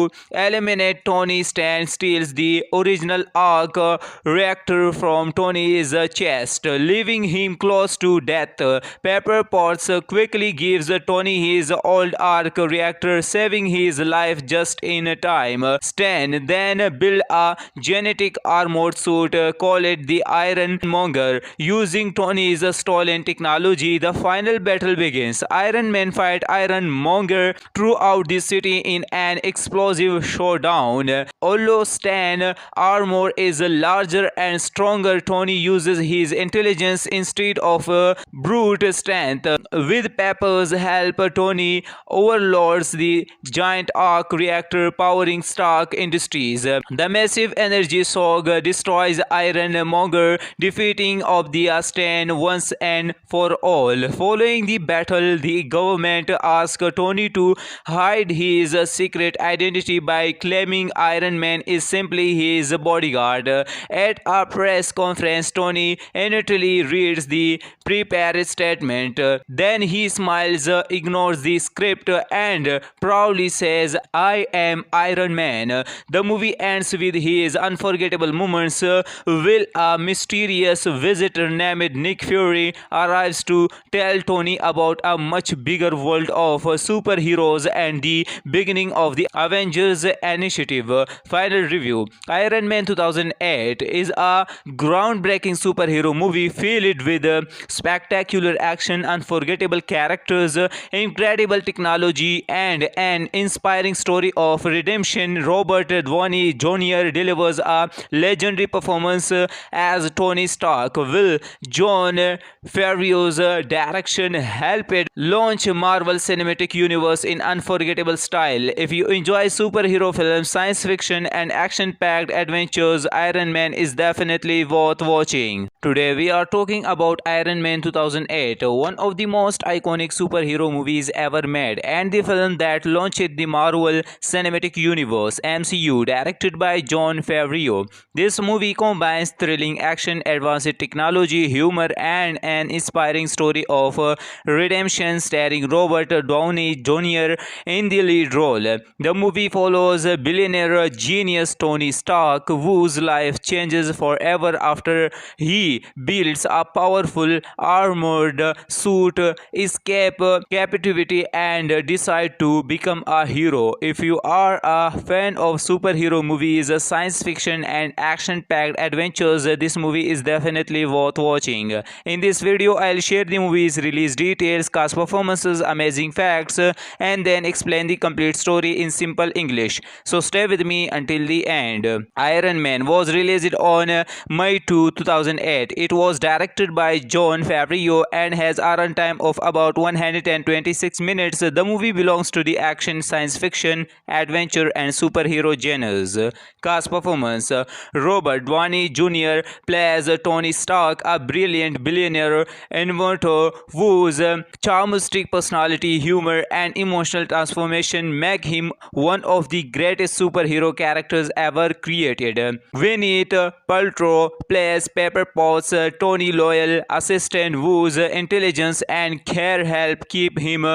eliminate Tony, Stan steals the original arc reactor from Tony's chest, leaving him close to death. Pepper Potts quickly gives Tony his old arc reactor, saving his life just in time. Stan then builds a genetic armored suit, call it the Iron Monger, using Tony's stolen technology. The final battle begins. Iron Man fight Iron Monger throughout the city in an explosive showdown. Although Stan armor is larger and stronger, Tony uses his intelligence instead of brute strength. With Pepper's help, Tony overloads the giant arc reactor powering Stark Industries. The massive energy shock destroys Iron Monger, defeating of the Stan once and for all. Following the battle, the government asks Tony to hide his secret identity by claiming Iron Man is simply his bodyguard. At a press conference, Tony immediately reads the prepared statement. Then he smiles, ignores the script, and proudly says, "I am Iron Man." The movie ends with his unforgettable moments. Will a mysterious visitor named Nick Fury arrives to tell Tony about a much bigger world of superheroes and the beginning of the Avengers Initiative. Final review. Iron Man 2008 is a groundbreaking superhero movie filled with spectacular action, unforgettable characters, incredible technology, and an inspiring story of redemption. Robert Downey Jr. delivers a legendary performance as Tony Stark. Will John Favreau's direction helped launch Marvel Cinematic Universe in unforgettable style. If you enjoy superhero films, science fiction, and action-packed adventures, Iron Man is definitely worth watching. Today we are talking about Iron Man 2008, one of the most iconic superhero movies ever made, and the film that launched the Marvel Cinematic Universe (MCU), directed by Jon Favreau. This movie combines thrilling action, advanced technology, humor, and an inspiring story of redemption, starring Robert Downey Jr. in the lead role. The movie follows billionaire genius Tony Stark, whose life changes forever after he builds a powerful armored suit, escape captivity, and decide to become a hero. If you are a fan of superhero movies, science fiction, and action-packed adventures, this movie is definitely worth watching. In this video, I'll share the movie's release details, cast performances, amazing facts, and then explain the complete story in simple English. So stay with me until the end. Iron Man was released on May 2, 2008. It was directed by Jon Favreau and has a runtime of about 126 minutes. The movie belongs to the action, science fiction, adventure, and superhero genres. Cast performance. Robert Downey Jr. plays Tony Stark, a brilliant billionaire inventor whose charmistic personality, humor, and emotional transformation make him one of the greatest superhero characters ever created. Gwyneth Paltrow plays Pepper Potts, Tony loyal assistant whose intelligence and care help keep him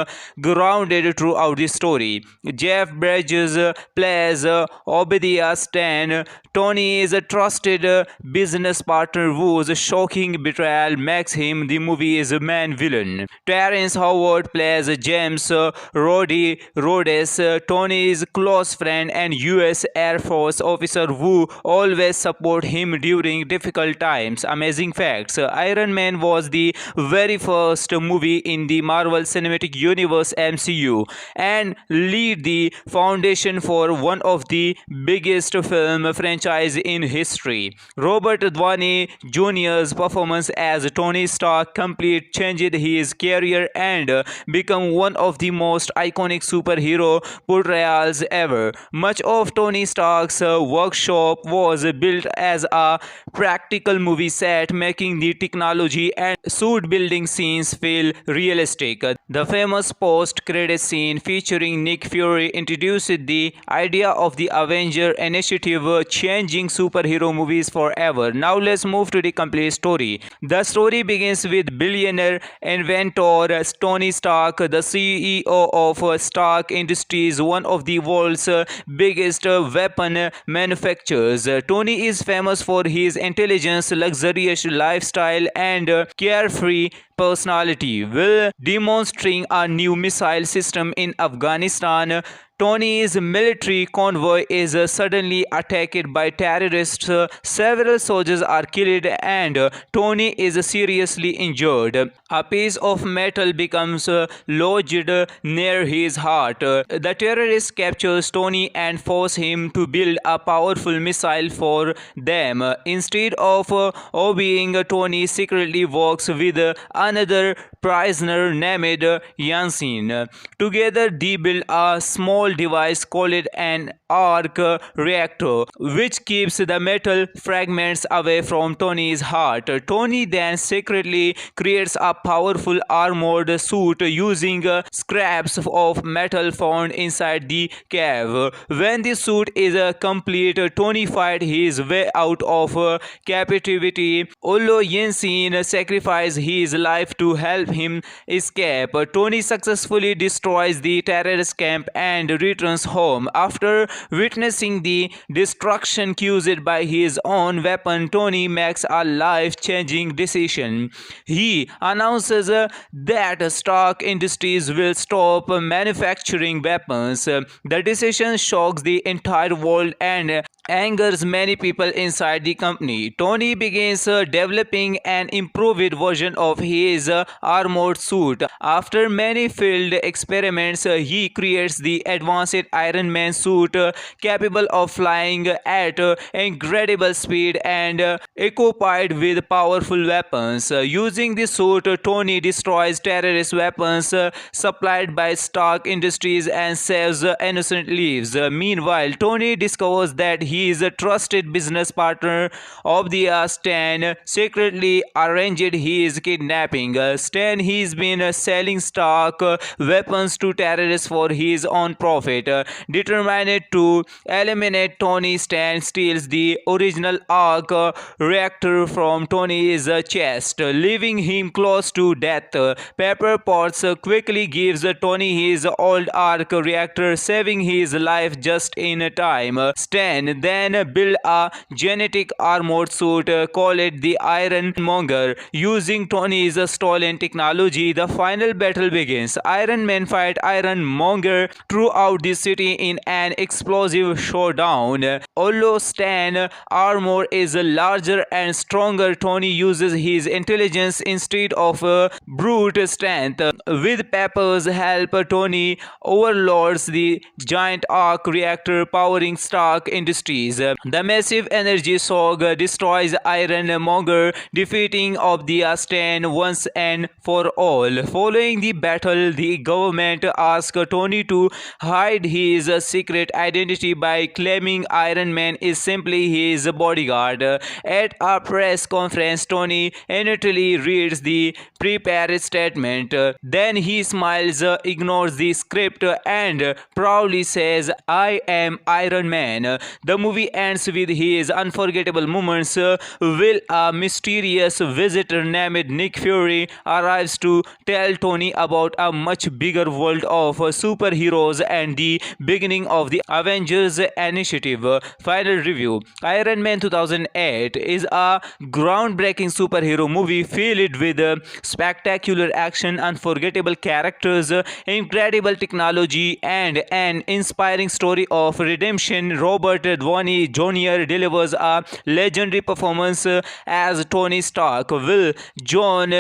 grounded throughout the story. Jeff Bridges plays Obadiah Stane, Tony's trusted business partner whose shocking betrayal makes him the movie's main villain. Terrence Howard plays James Rhodes, Tony's close friend and US Air Force officer who always support him during difficult times. Amazing facts. Iron Man was the very first movie in the Marvel Cinematic Universe (MCU) and laid the foundation for one of the biggest film franchise in history. Robert Downey Jr.'s performance as Tony Stark completely changed his career and became one of the most iconic superhero portrayals ever. Much of Tony Stark's workshop was built as a practical movie set, making the technology and suit building scenes feel realistic. The famous post-credit scene featuring Nick Fury introduced the idea of the Avenger Initiative, changing superhero movies forever. Now let's move to the complete story. The story begins with billionaire inventor Tony Stark, the CEO of Stark Industries, one of the world's biggest weapon manufacturers. Tony is famous for his intelligence, luxurious lifestyle, and carefree personality. While demonstrating a new missile system in Afghanistan, Tony's military convoy is suddenly attacked by terrorists. Several soldiers are killed and Tony is seriously injured. A piece of metal becomes lodged near his heart. The terrorists captures Tony and force him to build a powerful missile for them. Instead of obeying, Tony secretly works with another prisoner named Yansin. Together they build a small device called an arc reactor, which keeps the metal fragments away from Tony's heart. Tony then secretly creates a powerful armored suit using scraps of metal found inside the cave. When the suit is complete, Tony fights his way out of captivity. Although Yansin sacrifices his life to help him escape, Tony successfully destroys the terrorist camp and returns home. After witnessing the destruction caused by his own weapon, Tony makes a life-changing decision. He announces that Stark Industries will stop manufacturing weapons. The decision shocks the entire world and angers many people inside the company. Tony begins developing an improved version of his armored suit. After many failed experiments, he creates the advanced Iron Man suit, capable of flying at incredible speed and equipped with powerful weapons. Using the suit, Tony destroys terrorist weapons supplied by Stark Industries and saves innocent lives. Meanwhile, Tony discovers that his trusted business partner of the Stan secretly arranged his kidnapping. Stan has been selling Stark weapons to terrorists for his own profit. Determined to eliminate Tony, Stan steals the original arc reactor from Tony's chest, leaving him close to death. Pepper Potts quickly gives Tony his old arc reactor, saving his life just in time. Stan then builds a genetic armored suit called the Iron Monger. Using Tony's stolen technology, the final battle begins. Iron Man fights Iron Monger throughout the city in an explosive showdown. Although Stan's armor is larger and stronger, Tony uses his intelligence instead of brute strength. With Pepper's help, Tony overloads the giant arc reactor powering Stark Industries. The massive energy shock destroys Iron Monger, defeating of the Stan once and for all. Following the battle, the government asks Tony to hide his secret identity by claiming Iron Man is simply his bodyguard. At a press conference, Tony immediately reads the prepared statement. Then he smiles, ignores the script, and proudly says, "I am Iron Man." The movie ends with his unforgettable moments. Will a mysterious visitor named Nick Fury arrives to tell Tony about a much bigger world of superheroes and the beginning of the Avengers Initiative. Final review. Iron Man 2008 is a groundbreaking superhero movie filled with spectacular action, unforgettable characters, incredible technology, and an inspiring story of redemption. Robert Downey Jr. delivers a legendary performance as Tony Stark, while John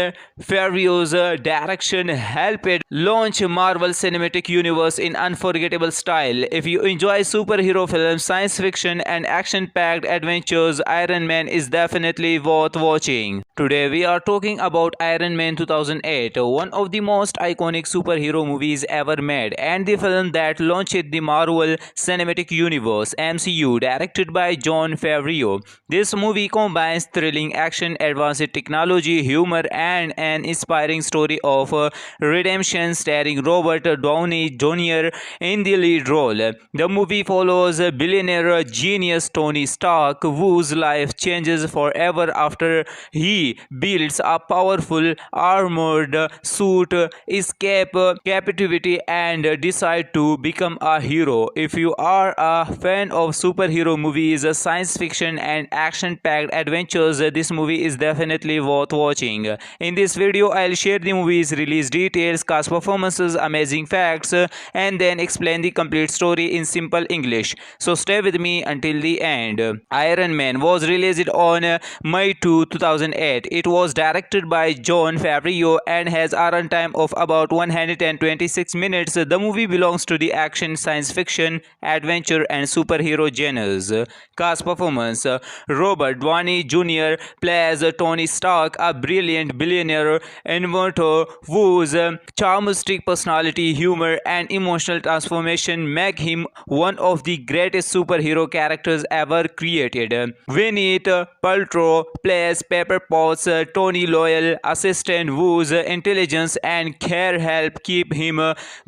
Favreau Favreau's direction helped launch Marvel Cinematic Universe in unforgettable style. If you enjoy superhero films, science fiction, and action-packed adventures, Iron Man is definitely worth watching. Today we are talking about Iron Man 2008, one of the most iconic superhero movies ever made, and the film that launched the Marvel Cinematic Universe (MCU), directed by Jon Favreau. This movie combines thrilling action, advanced technology, humor, and an inspiring story of redemption, starring Robert Downey Jr. in the lead role. The movie follows billionaire genius Tony Stark, whose life changes forever after he builds a powerful armored suit, escape captivity, and decide to become a hero. If you are a fan of superhero movies, science fiction, and action-packed adventures, this movie is definitely worth watching. In this video, I'll share the movie's release details, cast performances, amazing facts, and then explain the complete story in simple English. So stay with me until the end. Iron Man was released on May 2, 2008. It was directed by Jon Favreau and has a runtime of about 126 minutes. The movie belongs to the action, science fiction, adventure, and superhero genres. Cast performance: Robert Downey Jr. plays Tony Stark, a brilliant billionaire inventor whose charmistic personality, humor, and emotional transformation make him one of the greatest superhero characters ever created. Gwyneth Paltrow plays Pepper Potts, Tony Loyal assistant whose intelligence and care help keep him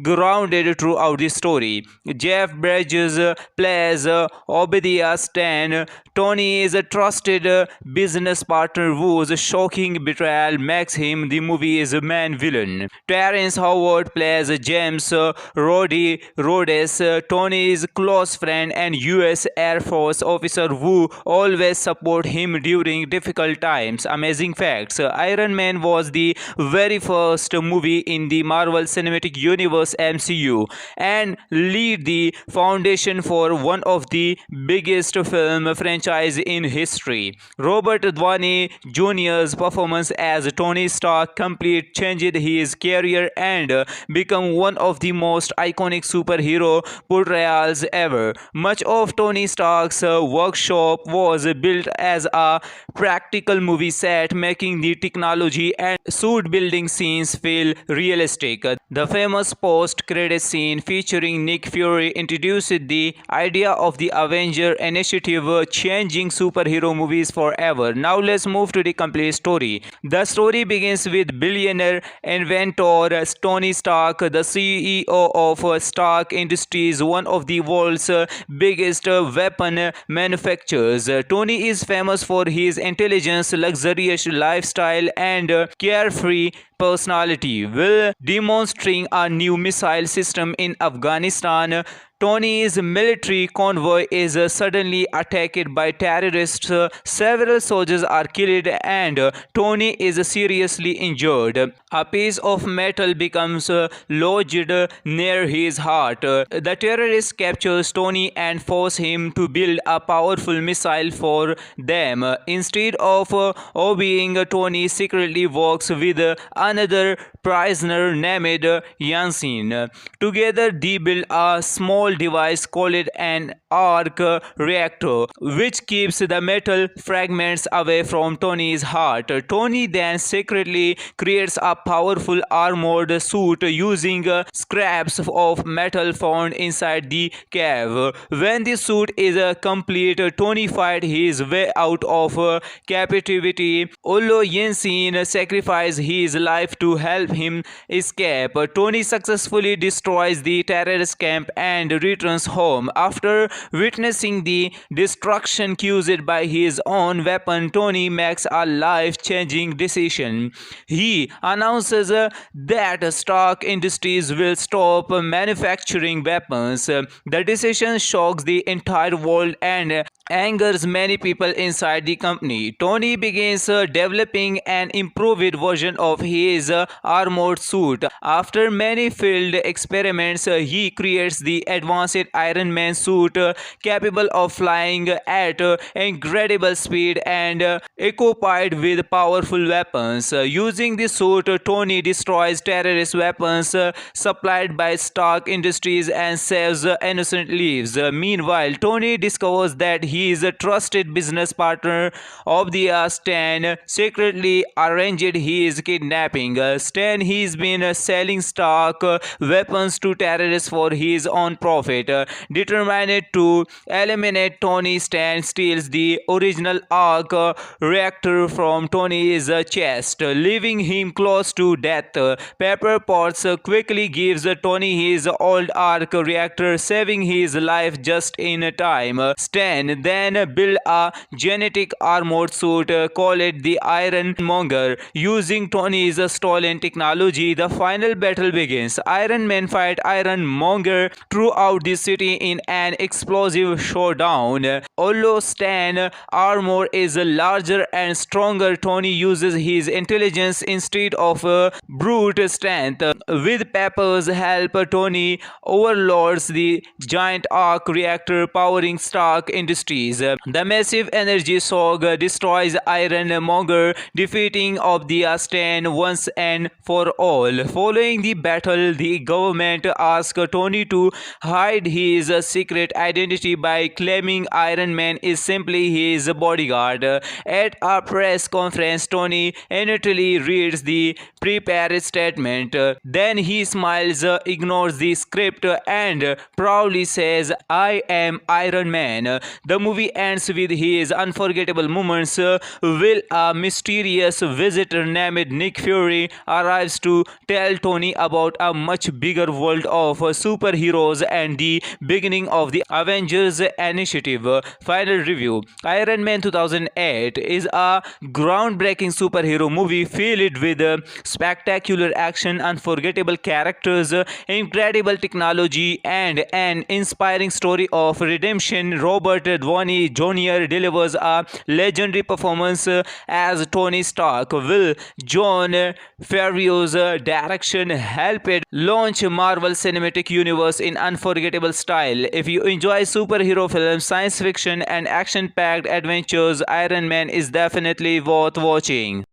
grounded throughout the story. Jeff Bridges plays Obadiah Stane, Tony's trusted business partner whose shocking betrayal makes him the movie's main villain. Terrence Howard plays James Rhodes, Tony's close friend and US Air Force officer who always support him during difficult times. Amazing facts: Iron Man was the very first movie in the Marvel Cinematic Universe (MCU) and laid the foundation for one of the biggest film franchise in history. Robert Downey Jr.'s performance as Tony Stark completely changed his career and became one of the most iconic superhero portrayals ever. Much of Tony Stark's workshop was built as a practical movie set, making the technology and suit building scenes feel realistic. The famous post-credit scene featuring Nick Fury introduced the idea of the Avenger Initiative, changing superhero movies forever. Now let's move to the complete story. The story begins with billionaire inventor Tony Stark, the CEO of Stark Industries, one of the world's biggest weapon manufacturers. Tony is famous for his intelligence, luxurious lifestyle, and carefree personality. While demonstrating a new missile system in Afghanistan, Tony's military convoy is suddenly attacked by terrorists. Several soldiers are killed and Tony is seriously injured. A piece of metal becomes lodged near his heart. The terrorists captures Tony and force him to build a powerful missile for them. Instead of obeying, Tony secretly works with another prisoner named Yansin. Together they build a small device called an arc reactor, which keeps the metal fragments away from Tony's heart. Tony then secretly creates a powerful armored suit using scraps of metal found inside the cave. When the suit is complete, Tony fights his way out of captivity. Although Yansin sacrifices his life to help him escape, Tony successfully destroys the terrorist camp and returns home. After witnessing the destruction caused by his own weapon, Tony makes a life-changing decision. He announces that Stark Industries will stop manufacturing weapons. The decision shocks the entire world and angers many people inside the company. Tony begins developing an improved version of his armored suit. After many failed experiments, he creates the advanced Iron Man suit capable of flying at incredible speed and equipped with powerful weapons. Using the suit, Tony destroys terrorist weapons supplied by Stark Industries and saves innocent lives. Meanwhile, Tony discovers that his trusted business partner of the Stan secretly arranged his kidnapping. Stan has been selling Stark weapons to terrorists for his own profit. Determined to eliminate Tony, Stan steals the original arc reactor from Tony's chest, leaving him close to death. Pepper Potts quickly gives Tony his old arc reactor, saving his life just in time. Stan then built a genetic armored suit, called it the Iron Monger. Using Tony's stolen technology, the final battle begins. Iron Man fight Iron Monger throughout the city in an explosive showdown. Although Stan armor is larger and stronger, Tony uses his intelligence instead of brute strength. With Pepper's help, Tony overloads the giant arc reactor powering Stark Industries. The massive energy shock destroys Iron Monger, defeating of the Stan once and for all. Following the battle, the government asks Tony to hide his secret identity by claiming Iron Man is simply his bodyguard. At a press conference, Tony immediately reads the prepared statement. Then he smiles, ignores the script, and proudly says, "I am Iron Man." The movie ends with his unforgettable moments. Will a mysterious visitor named Nick Fury arrives to tell Tony about a much bigger world of superheroes and the beginning of the Avengers Initiative. Final review: Iron Man 2008 is a groundbreaking superhero movie filled with spectacular action, unforgettable characters, incredible technology, and an inspiring story of redemption. Robert Downey Jr. delivers a legendary performance as Tony Stark. Will John Favreau's direction helped launch Marvel Cinematic Universe in unforgettable style. If you enjoy superhero films, science fiction, and action-packed adventures, Iron Man is definitely worth watching.